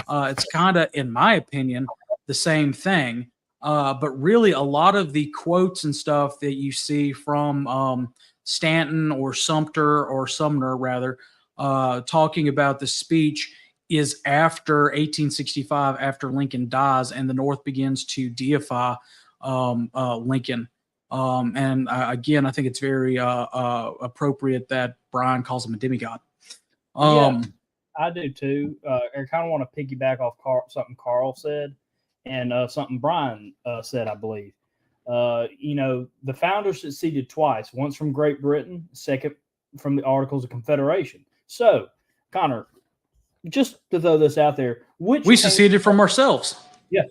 It's kind of, in my opinion, the same thing. But really, a lot of the quotes and stuff that you see from Stanton or Sumner, rather, talking about the speech is after 1865, after Lincoln dies, and the North begins to deify Lincoln. And again, I think it's very appropriate that Brian calls him a demigod. I do too. I kind of want to piggyback off something Carl said and something Brian said, I believe. The founders seceded twice, once from Great Britain, second from the Articles of Confederation. So, Connor, just to throw this out there, we seceded from ourselves. Yeah.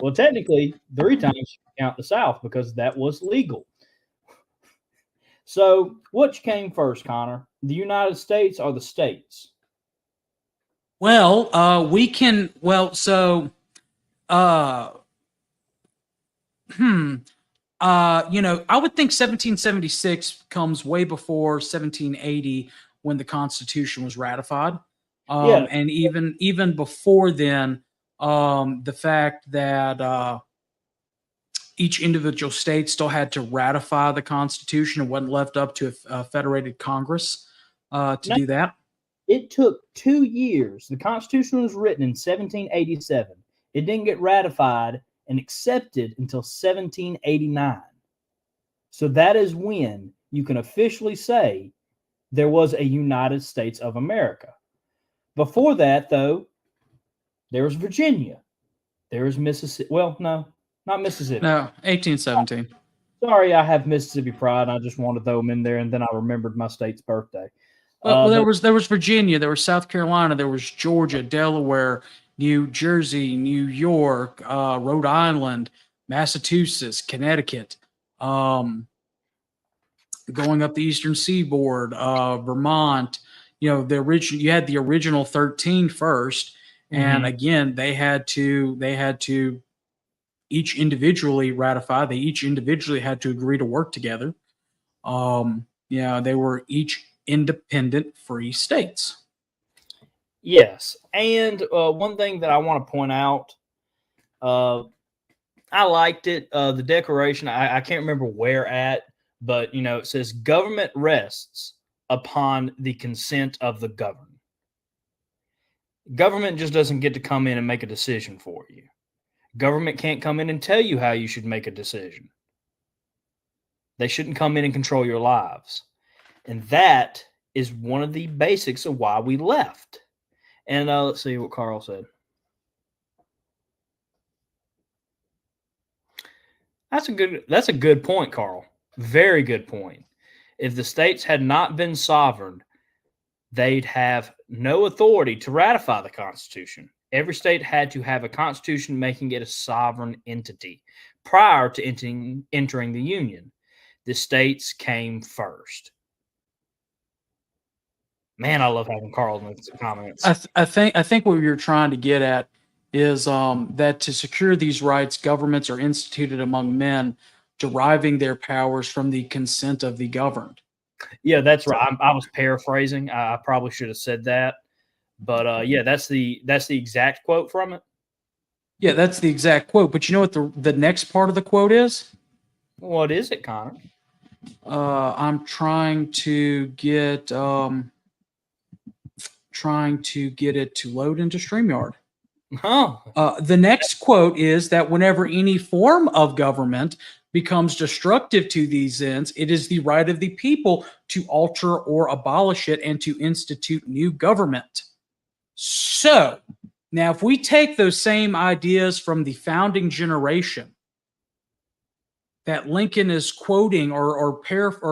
Well, technically, 3 times you count the South because that was legal. So, which came first, Connor? The United States or the states? Well, I would think 1776 comes way before 1780 when the Constitution was ratified. And even before then, the fact that each individual state still had to ratify the Constitution and wasn't left up to a federated Congress do that. It took 2 years. The Constitution was written in 1787. It didn't get ratified and accepted until 1789. So that is when you can officially say there was a United States of America. Before that, though, there was Virginia. There was Mississippi. Well, no, not Mississippi. No, 1817. Sorry, I have Mississippi pride. I just wanted to throw them in there, and then I remembered my state's birthday. Well, there was Virginia, there was South Carolina, there was Georgia, Delaware, New Jersey, New York, Rhode Island, Massachusetts, Connecticut, going up the Eastern Seaboard, Vermont. You had the original 13 first, and again they had to each individually ratify. They each individually had to agree to work together. They were each independent free states. Yes. And one thing that I want to point out, I liked it. The Declaration, I can't remember where at, but, it says government rests upon the consent of the governed. Government just doesn't get to come in and make a decision for you. Government can't come in and tell you how you should make a decision. They shouldn't come in and control your lives. And that is one of the basics of why we left. And let's see what Carl said. That's a good point, Carl. Very good point. If the states had not been sovereign, they'd have no authority to ratify the Constitution. Every state had to have a constitution making it a sovereign entity prior to entering the Union. The states came first. Man, I love having Carl in the comments. I think what you're trying to get at is that to secure these rights, governments are instituted among men, deriving their powers from the consent of the governed. Yeah, that's right. I was paraphrasing. I probably should have said that, but that's the exact quote from it. Yeah, that's the exact quote. But you know what the next part of the quote is? What is it, Connor? I'm trying to get it to load into StreamYard. Oh. The next quote is that whenever any form of government becomes destructive to these ends, it is the right of the people to alter or abolish it and to institute new government. So, now if we take those same ideas from the founding generation that Lincoln is quoting or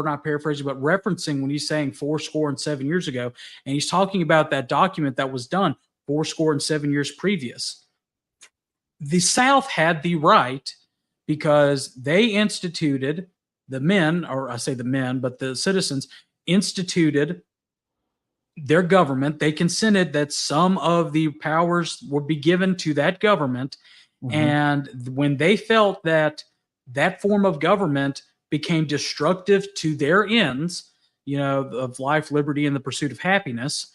not paraphrasing, but referencing when he's saying 7 years ago, and he's talking about that document that was done 7 years previous. The South had the right because they instituted the men, or I say the men, but the citizens instituted their government. They consented that some of the powers would be given to that government. Mm-hmm. And when they felt that that form of government became destructive to their ends, of life, liberty, and the pursuit of happiness,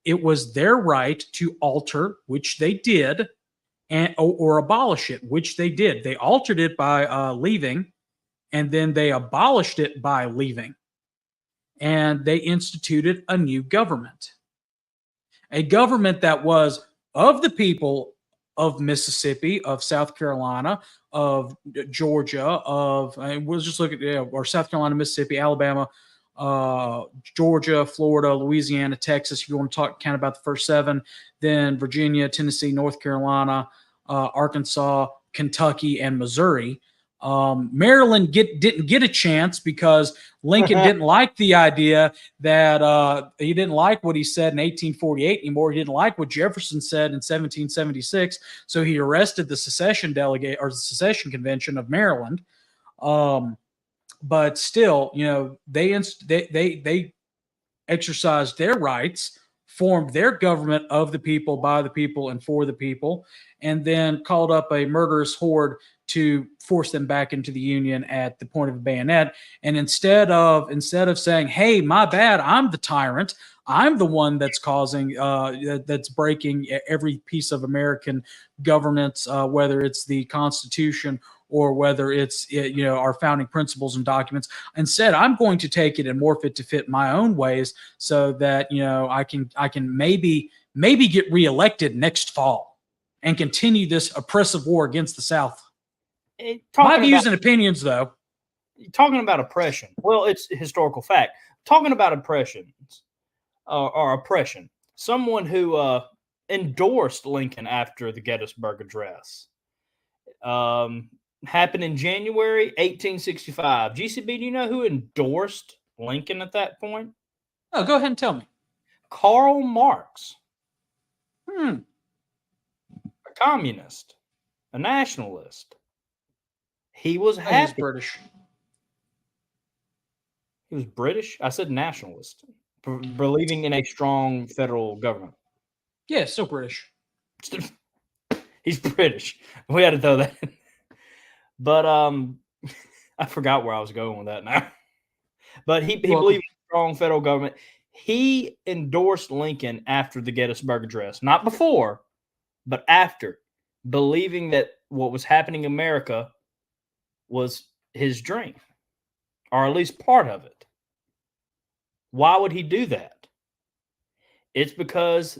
it was their right to alter, which they did, or abolish it, which they did. They altered it by leaving, and then they abolished it by leaving. And they instituted a new government. A government that was of the people of Mississippi, of South Carolina, of Georgia, we'll just look at, or South Carolina, Mississippi, Alabama, Georgia, Florida, Louisiana, Texas. If you want to count about the first 7, then Virginia, Tennessee, North Carolina, Arkansas, Kentucky, and Missouri. Maryland didn't get a chance because Lincoln didn't like the idea that he didn't like what he said in 1848 anymore. He didn't like what Jefferson said in 1776, so he arrested the secession delegate or the secession convention of Maryland. But still, they exercised their rights, formed their government of the people, by the people, and for the people, and then called up a murderous horde to force them back into the Union at the point of a bayonet. And instead of saying, "Hey, my bad, I'm the tyrant, I'm the one that's causing, that's breaking every piece of American governance, whether it's the Constitution or whether it's our founding principles and documents. Instead, I'm going to take it and morph it to fit my own ways, so that I can maybe get reelected next fall and continue this oppressive war against the South." My views and opinions, though. Talking about oppression, well, it's historical fact. Talking about oppressions or oppression, someone who endorsed Lincoln after the Gettysburg Address happened in January 1865. GCB, do you know who endorsed Lincoln at that point? Oh, go ahead and tell me. Karl Marx. A communist, a nationalist. He was happy. He's British. He was British? I said nationalist. Believing in a strong federal government. Yeah, still British. He's British. We had to throw that in. But I forgot where I was going with that now. But he believed in a strong federal government. He endorsed Lincoln after the Gettysburg Address. Not before, but after. Believing that what was happening in America was his dream, or at least part of it. Why would he do that? It's because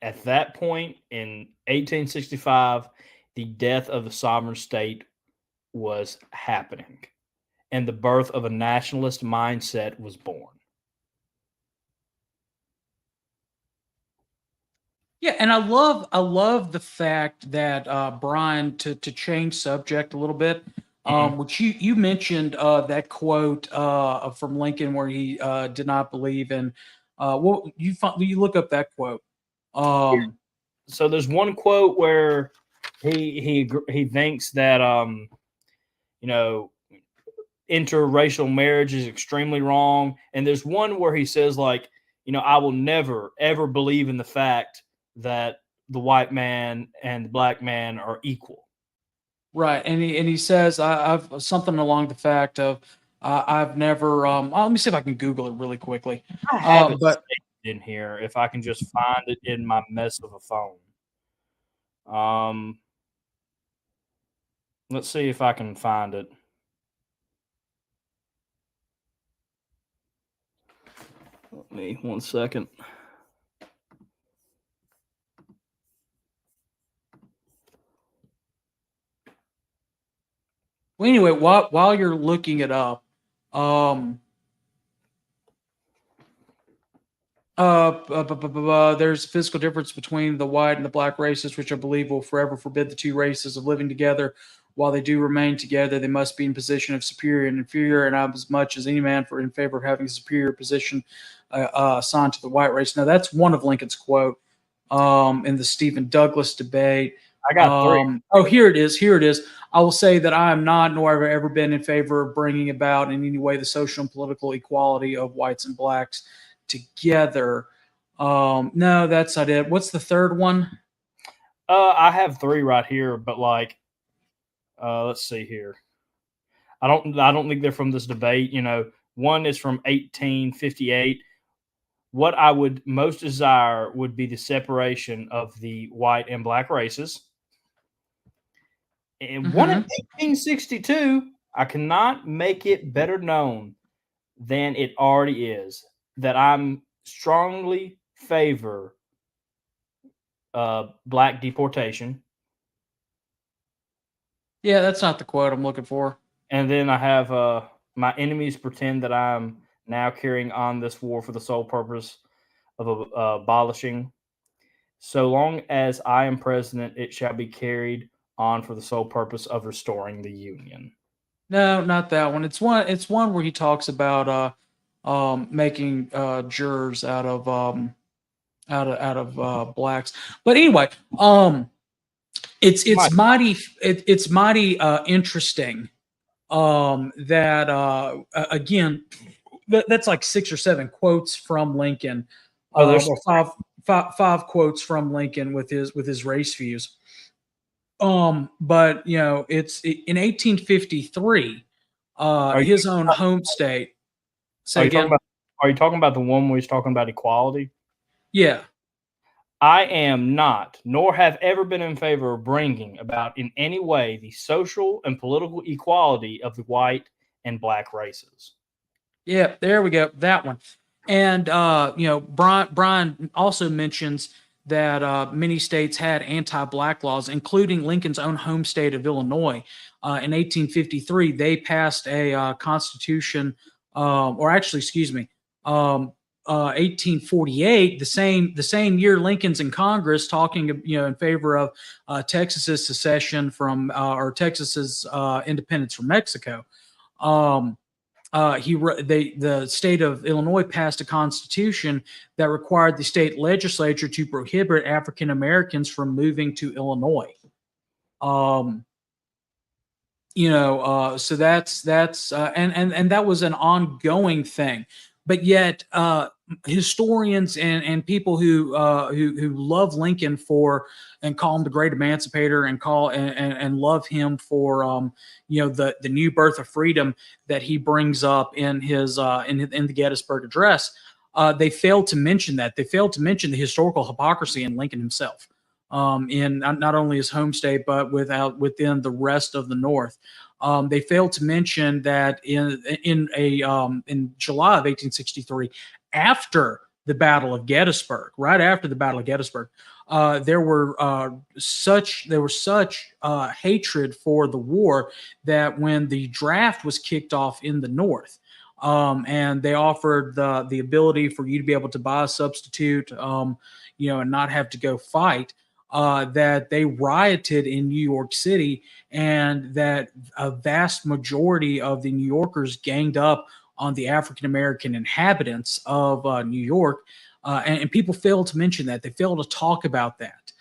at that point in 1865, the death of the sovereign state was happening, and the birth of a nationalist mindset was born. Yeah, and I love the fact that Brian, to change subject a little bit, which you mentioned that quote from Lincoln where he did not believe in. You look up that quote. So there's one quote where he thinks that interracial marriage is extremely wrong, and there's one where he says I will never ever believe in the fact that the white man and the black man are equal. Right, and he says I've something along the fact of I've never. Let me see if I can Google it really quickly. I have it saved in here if I can just find it in my mess of a phone. Let's see if I can find it. Let me 1 second. Well, anyway, while you're looking it up, there's a physical difference between the white and the black races, which I believe will forever forbid the two races of living together. While they do remain together, they must be in position of superior and inferior, and I'm as much as any man in favor of having a superior position assigned to the white race. Now, that's one of Lincoln's quote in the Stephen Douglas debate. I got 3. Oh, here it is. I will say that I am not, nor have I ever been, in favor of bringing about in any way the social and political equality of whites and blacks together. No, that's not it. What's the third one? I have 3 right here, but let's see here. I don't think they're from this debate. One is from 1858. What I would most desire would be the separation of the white and black races. And one in 1862, I cannot make it better known than it already is that I'm strongly favor black deportation. Yeah, that's not the quote I'm looking for. And then I have my enemies pretend that I'm now carrying on this war for the sole purpose of abolishing. So long as I am president, it shall be carried on for the sole purpose of restoring the Union. No, not that one. It's one. It's one where he talks about making jurors out of blacks. But anyway, it's mighty interesting that again that's like 6 or 7 quotes from Lincoln, there's or five quotes from Lincoln with his race views. But it's in 1853, his own home state. Say again. Are you talking about the one where he's talking about equality? Yeah. I am not, nor have ever been in favor of bringing about in any way the social and political equality of the white and black races. Yeah, there we go. That one. And Brian also mentions that many states had anti-black laws, including Lincoln's own home state of Illinois. In 1853, they passed a constitution, or actually, excuse me, 1848, the same year Lincoln's in Congress talking, in favor of Texas's secession from or Texas's independence from Mexico. The state of Illinois passed a constitution that required the state legislature to prohibit African Americans from moving to Illinois. So that's and that was an ongoing thing. But yet, historians and people who love Lincoln for and call him the great emancipator and love him for the new birth of freedom that he brings up in his in the Gettysburg Address, they failed to mention that. They failed to mention the historical hypocrisy in Lincoln himself, in not only his home state but within the rest of the North. They failed to mention that in July of 1863, after the Battle of Gettysburg, right after the Battle of Gettysburg, there was such hatred for the war that when the draft was kicked off in the North, and they offered the ability for you to be able to buy a substitute, and not have to go fight, that they rioted in New York City, and that a vast majority of the New Yorkers ganged up on the African American inhabitants of New York, and people failed to mention that. They failed to talk about that.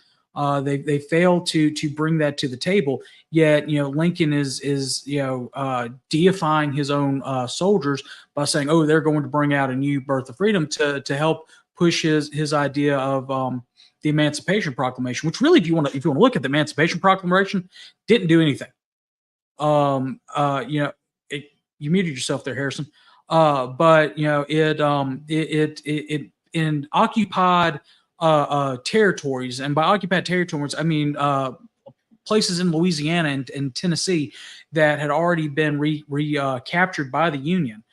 They failed to bring that to the table. Yet Lincoln is deifying his own soldiers by saying, "Oh, they're going to bring out a new birth of freedom to help push his idea of the Emancipation Proclamation," which really, if you want to look at the Emancipation Proclamation, didn't do anything. You muted yourself there, Harrison. But it in occupied territories, and by occupied territories I mean places in Louisiana and Tennessee that had already been recaptured by the Union,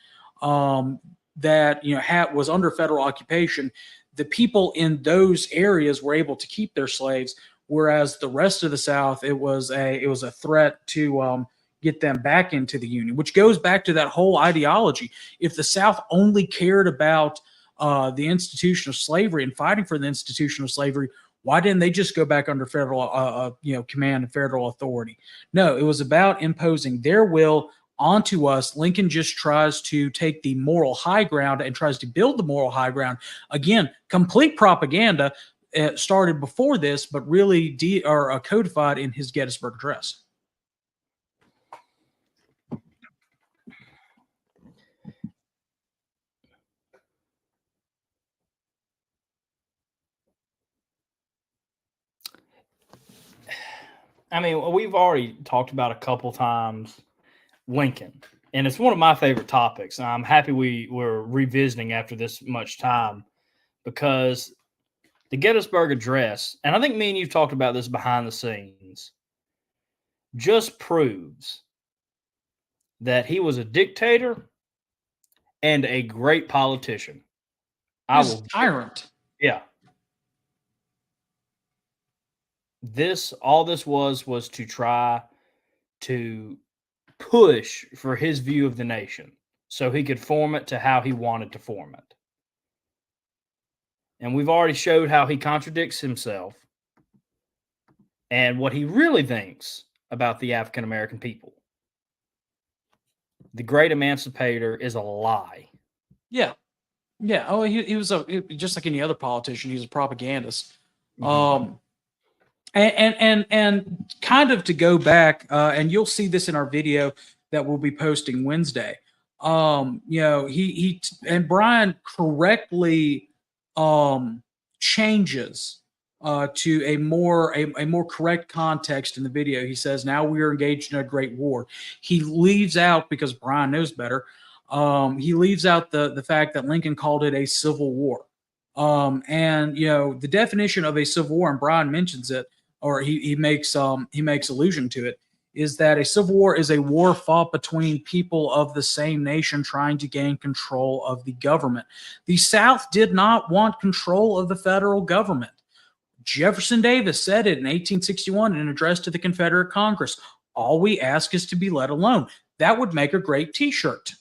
that was under federal occupation. The people in those areas were able to keep their slaves, whereas the rest of the South, it was a threat to get them back into the Union, which goes back to that whole ideology. If the South only cared about the institution of slavery and fighting for the institution of slavery, why didn't they just go back under federal command and federal authority? No, it was about imposing their will onto us. Lincoln just tries to take the moral high ground and tries to build the moral high ground. Again, complete propaganda started before this, but really codified in his Gettysburg Address. I mean, we've already talked about a couple times Lincoln, and it's one of my favorite topics. And I'm happy we're revisiting after this much time, because the Gettysburg Address, and I think me and you've talked about this behind the scenes, just proves that he was a dictator and a great politician. He's a tyrant. Yeah. All this was to try to push for his view of the nation. so he could form it to how he wanted to form it. And we've already showed how he contradicts himself and what he really thinks about the African American people. The Great Emancipator is a lie. Yeah. Yeah. Oh, he was just like any other politician. He was a propagandist. Mhm. And kind of to go back, and you'll see this in our video that we'll be posting Wednesday. He and Brian correctly changes to a more correct context in the video. He says, "Now we are engaged in a great war." He leaves out, because Brian knows better. He leaves out the fact that Lincoln called it a civil war. And the definition of a civil war, and Brian mentions it, or he makes allusion to it, is that a civil war is a war fought between people of the same nation trying to gain control of the government. The South did not want control of the federal government. Jefferson Davis said it in 1861 in an address to the Confederate Congress. All we ask is to be let alone. That would make a great t-shirt.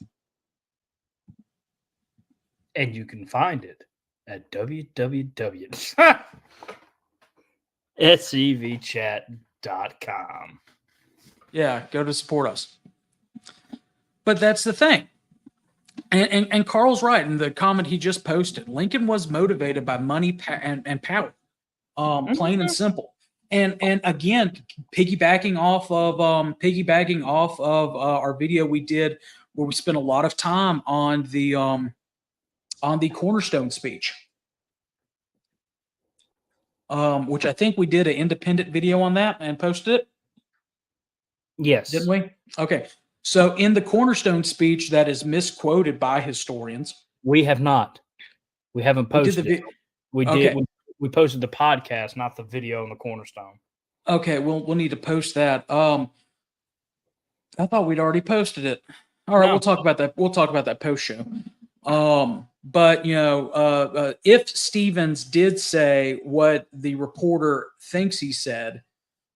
And you can find it at www.scvchat.com. Yeah, go to support us. But that's the thing. And Carl's right in the comment he just posted. Lincoln was motivated by money and power, plain and simple. And again, piggybacking off of our video we did where we spent a lot of time on the Cornerstone speech, which I think we did an independent video on that and posted it. Yes. Didn't we? Okay. So in the Cornerstone speech that is misquoted by historians. We have not. We haven't posted it. We did. Okay. We posted the podcast, not the video on the Cornerstone. Okay, we'll need to post that. I thought we'd already posted it. All right, No. we'll talk about that. We'll talk about that post show. But if Stevens did say what the reporter thinks he said,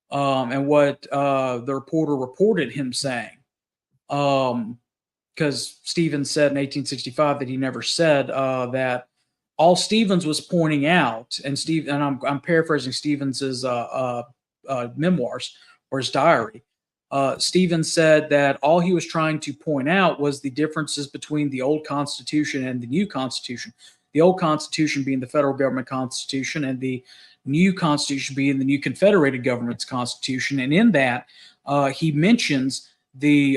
and what the reporter reported him saying, because Stevens said in 1865 that he never said that. All Stevens was pointing out, and I'm paraphrasing Stevens's memoirs or his diary. Stevens said that all he was trying to point out was the differences between the old Constitution and the new Constitution. The old Constitution being the federal government Constitution, and the new Constitution being the new Confederated government's Constitution. And in that, he mentions the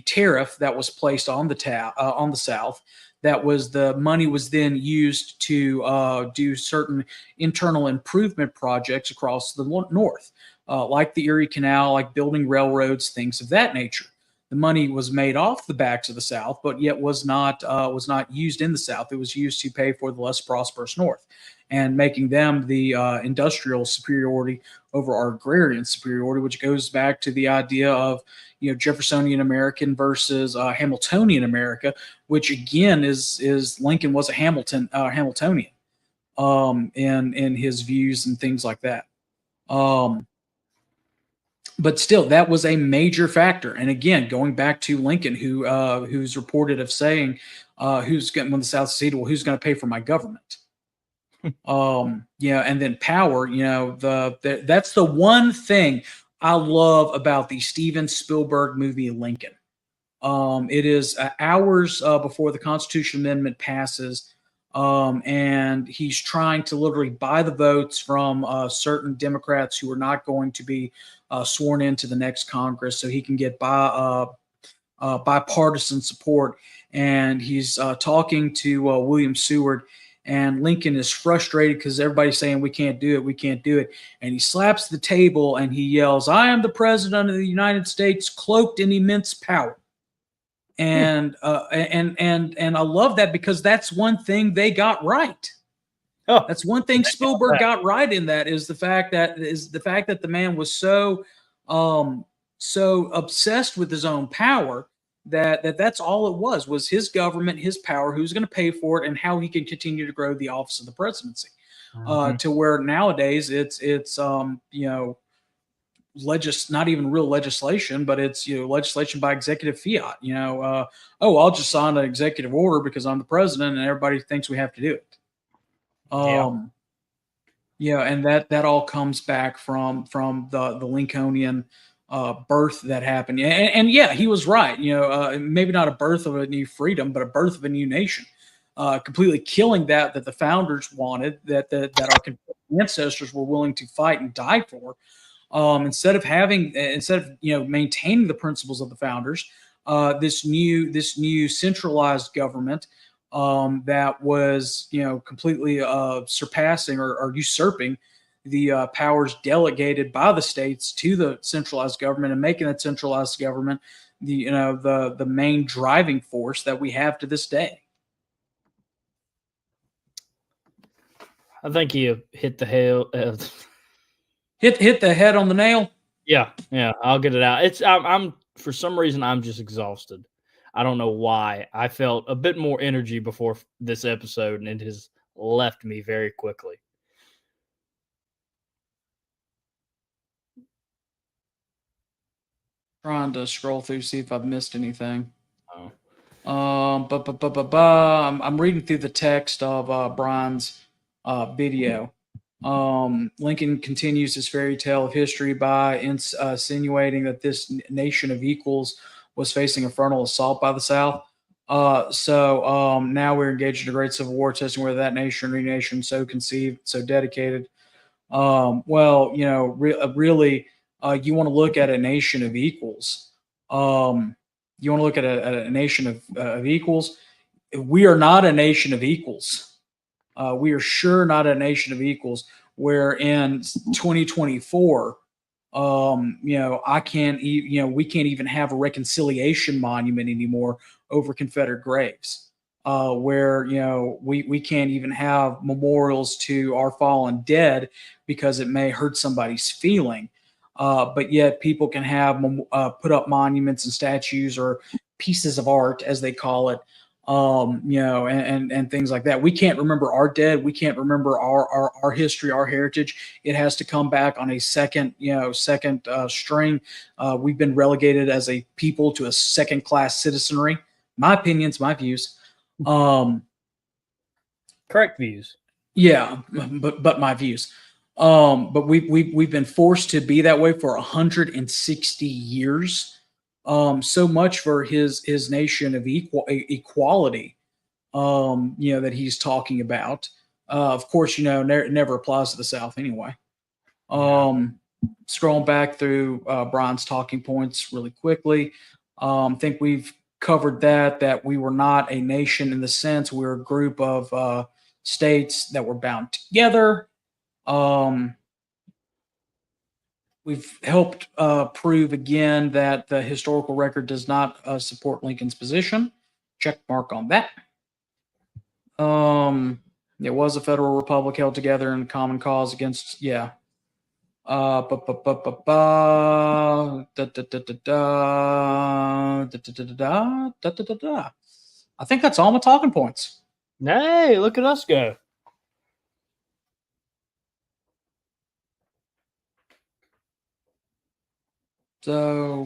tariff that was placed on the South. That was the money was then used to do certain internal improvement projects across the North, like the Erie Canal, like building railroads, things of that nature. The money was made off the backs of the South, but yet was not used in the South. It was used to pay for the less prosperous North, and making them the industrial superiority over our agrarian superiority, which goes back to the idea of Jeffersonian American versus Hamiltonian America, which again is Lincoln was a Hamiltonian in his views and things like that. But still, that was a major factor. And again, going back to Lincoln, who's reported of saying, when the South seceded, well, who's going to pay for my government? And then power. That's the one thing I love about the Steven Spielberg movie Lincoln. It is hours before the Constitution Amendment passes, and he's trying to literally buy the votes from certain Democrats who are not going to be sworn into the next Congress, so he can get bipartisan support. And he's talking to William Seward. And Lincoln is frustrated because everybody's saying, we can't do it, we can't do it. And he slaps the table and he yells, "I am the president of the United States, cloaked in immense power." And I love that, because that's one thing they got right. Oh, that's one thing Spielberg got right in that, is the fact that the man was so obsessed with his own power that's all it was his government, his power, who's going to pay for it, and how he can continue to grow the office of the presidency. To where nowadays it's not even real legislation, but it's, legislation by executive fiat. I'll just sign an executive order because I'm the president and everybody thinks we have to do it. And that all comes back from the Lincolnian birth that happened. And he was right. Maybe not a birth of a new freedom, but a birth of a new nation. Completely killing that the founders wanted, that our ancestors were willing to fight and die for. Instead of maintaining the principles of the founders, this new centralized government that was completely surpassing or usurping the powers delegated by the states to the centralized government, and making that centralized government the main driving force that we have to this day. I think you hit the hell. Hit the head on the nail. Yeah, I'll get it out. I'm for some reason I'm just exhausted. I don't know why. I felt a bit more energy before this episode, and it has left me very quickly. Trying to scroll through, see if I've missed anything. Oh. I'm reading through the text of Brian's video. Lincoln continues his fairy tale of history by insinuating that this nation of equals was facing a frontal assault by the South. So now we're engaged in a great civil war, testing whether that nation, renation, so conceived, so dedicated. Really, you want to look at a nation of equals. You want to look at a nation of equals. We are not a nation of equals. We are sure not a nation of equals. Where in 2024, we can't even have a reconciliation monument anymore over Confederate graves. Where we can't even have memorials to our fallen dead because it may hurt somebody's feeling. But yet people can have put up monuments and statues or pieces of art, as they call it, and things like that. We can't remember our dead. We can't remember our history, our heritage. It has to come back on a second string. We've been relegated as a people to a second-class citizenry. My opinions, my views. Correct views. Yeah, but my views. But we've been forced to be that way for 160 years. So much for his nation of equality, that he's talking about. Of course, never applies to the South anyway. Scrolling back through Brian's talking points really quickly. I think we've covered that we were not a nation in the sense we were a group of states that were bound together. We've helped prove again that the historical record does not support Lincoln's position. Check mark on that. It was a federal republic held together in common cause against, I think that's all my talking points. Hey, look at us go. So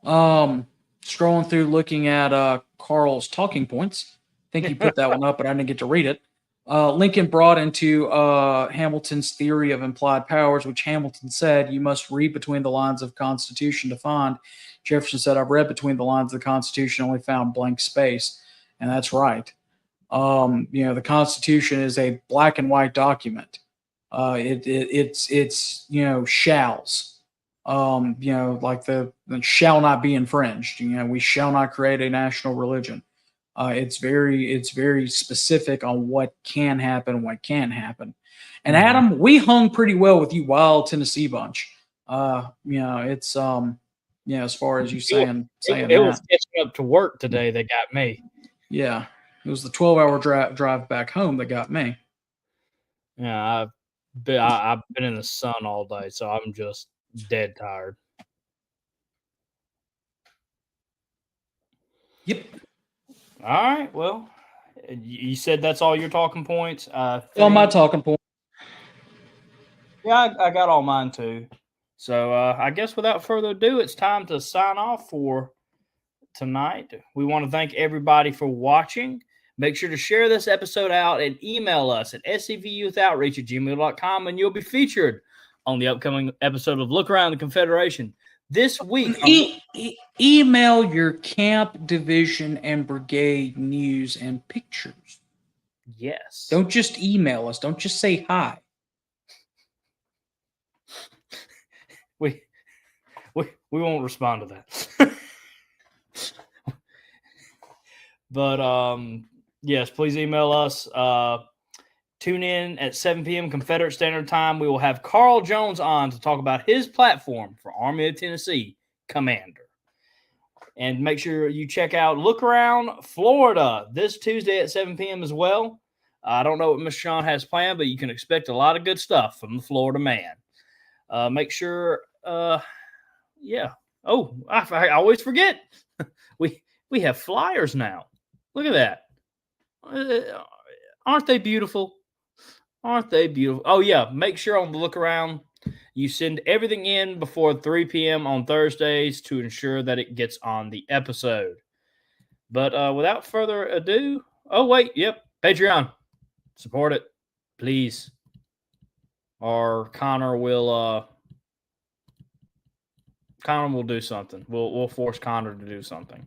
scrolling through, looking at Carl's talking points. I think he put that one up, but I didn't get to read it. Lincoln brought into Hamilton's theory of implied powers, which Hamilton said you must read between the lines of Constitution to find. Jefferson said, I've read between the lines of the Constitution, only found blank space. And that's right. The Constitution is a black and white document. It's shalls. Like the shall not be infringed. We shall not create a national religion. It's very specific on what can happen and what can't happen. And Adam, we hung pretty well with you wild Tennessee bunch. It's as far as you saying it was catching up to work today that got me. Yeah, it was the 12-hour drive back home that got me. Yeah, I've been in the sun all day, so I'm just dead tired. Yep. All right. Well, you said that's all your talking points. All my talking points. Yeah, I got all mine too. So I guess without further ado, it's time to sign off for tonight. We want to thank everybody for watching. Make sure to share this episode out and email us at scvyouthOutreach@gmail.com, and you'll be featured on the upcoming episode of Look Around the Confederation. This week, Email your camp, division, and brigade news and pictures. yes. Don't just email us. Don't just say hi. We won't respond to that. But yes, please email us. Tune in at 7 p.m. Confederate Standard Time. We will have Carl Jones on to talk about his platform for Army of Tennessee Commander. And make sure you check out Look Around Florida this Tuesday at 7 p.m. as well. I don't know what Mr. Sean has planned, but you can expect a lot of good stuff from the Florida man. Make sure, yeah. Oh, I always forget. We have flyers now. Look at that. Aren't they beautiful? Aren't they beautiful? Oh, yeah. Make sure on the Look Around, you send everything in before 3 p.m. on Thursdays to ensure that it gets on the episode. But without further ado, oh, wait. Yep. Patreon. Support it, please. Or Connor will do something. We'll force Connor to do something.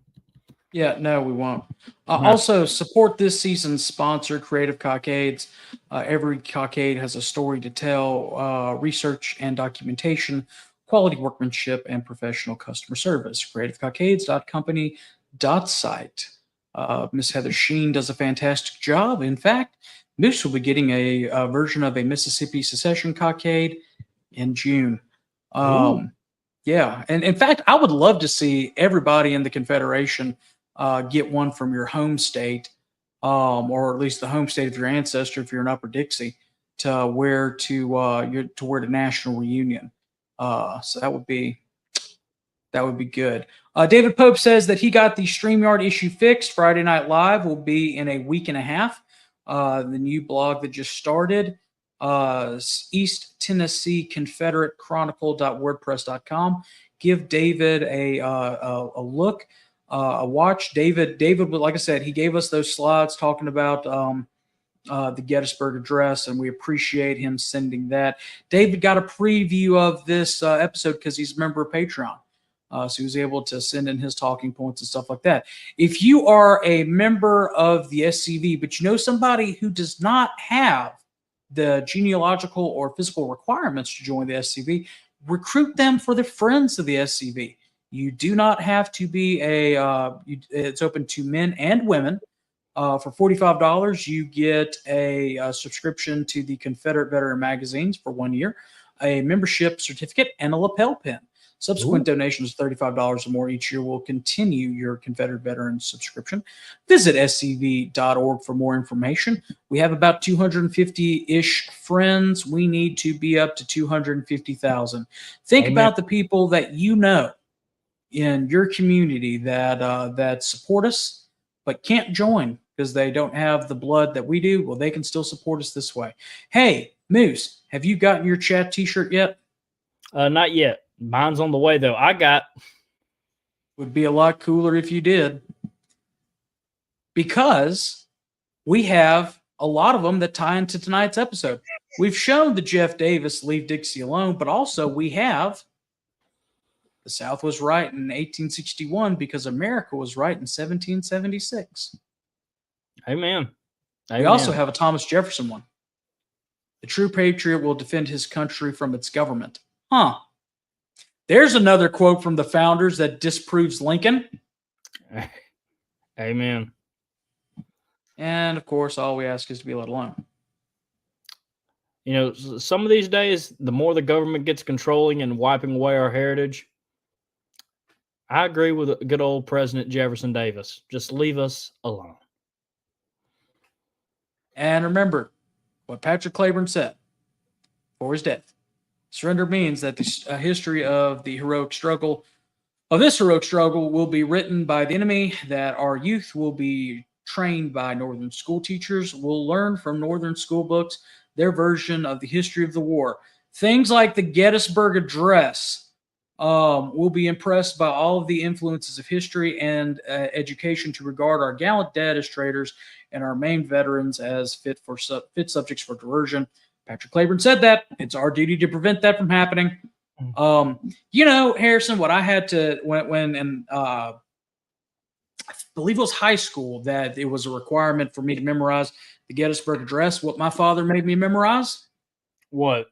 Yeah, no, we won't. Also, support this season's sponsor, Creative Cockades. Every cockade has a story to tell, research and documentation, quality workmanship, and professional customer service. CreativeCockades.company.site. Miss Heather Sheen does a fantastic job. In fact, Moose will be getting a version of a Mississippi Secession cockade in June. Yeah, and in fact, I would love to see everybody in the Confederation get one from your home state, or at least the home state of your ancestor if you're in Upper Dixie, to wear to National Reunion. So that would be good. David Pope says that he got the StreamYard issue fixed. Friday Night Live will be in a week and a half. The new blog that just started, East Tennessee Confederate Chronicle.wordpress.com. Give David a look, a watch. David, like I said, he gave us those slides talking about the Gettysburg Address, and we appreciate him sending that. David got a preview of this episode because he's a member of Patreon. So he was able to send in his talking points and stuff like that. If you are a member of the SCV, but you know somebody who does not have the genealogical or physical requirements to join the SCV, recruit them for the Friends of the SCV. You do not have to be it's open to men and women. For $45, you get a subscription to the Confederate Veteran magazines for 1 year, a membership certificate, and a lapel pin. Subsequent donations of $35 or more each year will continue your Confederate Veteran subscription. Visit scv.org for more information. We have about 250-ish friends. We need to be up to 250,000. Think about the people that you know in your community that support us but can't join because they don't have the blood that we do. Well, they can still support us this way. Hey, Moose, have you gotten your chat t-shirt yet? Not yet. Mine's on the way, though. Would be a lot cooler if you did. Because we have a lot of them that tie into tonight's episode. We've shown the Jeff Davis Leave Dixie Alone, but also we have the South was right in 1861 because America was right in 1776. Amen. We also have a Thomas Jefferson one. The true patriot will defend his country from its government. There's another quote from the founders that disproves Lincoln. Amen. And, of course, all we ask is to be let alone. You know, some of these days, the more the government gets controlling and wiping away our heritage, I agree with good old President Jefferson Davis. Just leave us alone. And remember what Patrick Claiborne said before his death. Surrender means that the history of the heroic struggle, of this heroic struggle, will be written by the enemy, that our youth will be trained by Northern school teachers, will learn from Northern school books their version of the history of the war. Things like the Gettysburg Address will be impressed by all of the influences of history and education to regard our gallant dead as traitors and our main veterans as fit subjects for diversion. Patrick Claiborne said that. It's our duty to prevent that from happening. You know, Harrison, what I had to when I believe it was high school that it was a requirement for me to memorize the Gettysburg Address. What my father made me memorize? What?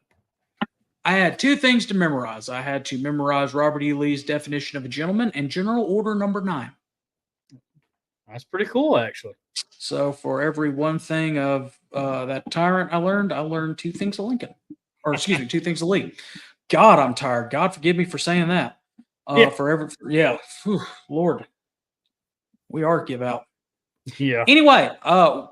I had two things to memorize. I had to memorize Robert E. Lee's definition of a gentleman and General Order Number 9. That's pretty cool, actually. So for every one thing of that tyrant I learned two things of Lincoln. Or excuse me, two things of Lee. God, I'm tired. God forgive me for saying that. Whew, Lord. We are give out. Yeah. Anyway,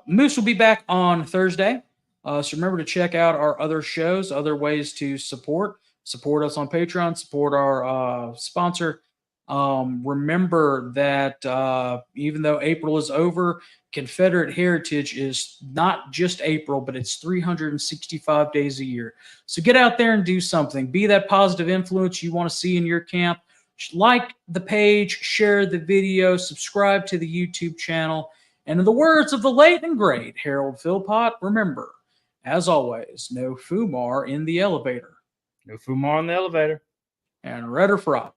Moose will be back on Thursday. So remember to check out our other shows, other ways to support us on Patreon, support our sponsor. Remember that even though April is over, Confederate Heritage is not just April, but it's 365 days a year. So get out there and do something. Be that positive influence you want to see in your camp. Like the page, share the video, subscribe to the YouTube channel. And in the words of the late and great Harold Philpott, remember, as always, no Fumar in the elevator. No Fumar in the elevator. And Redder Frog.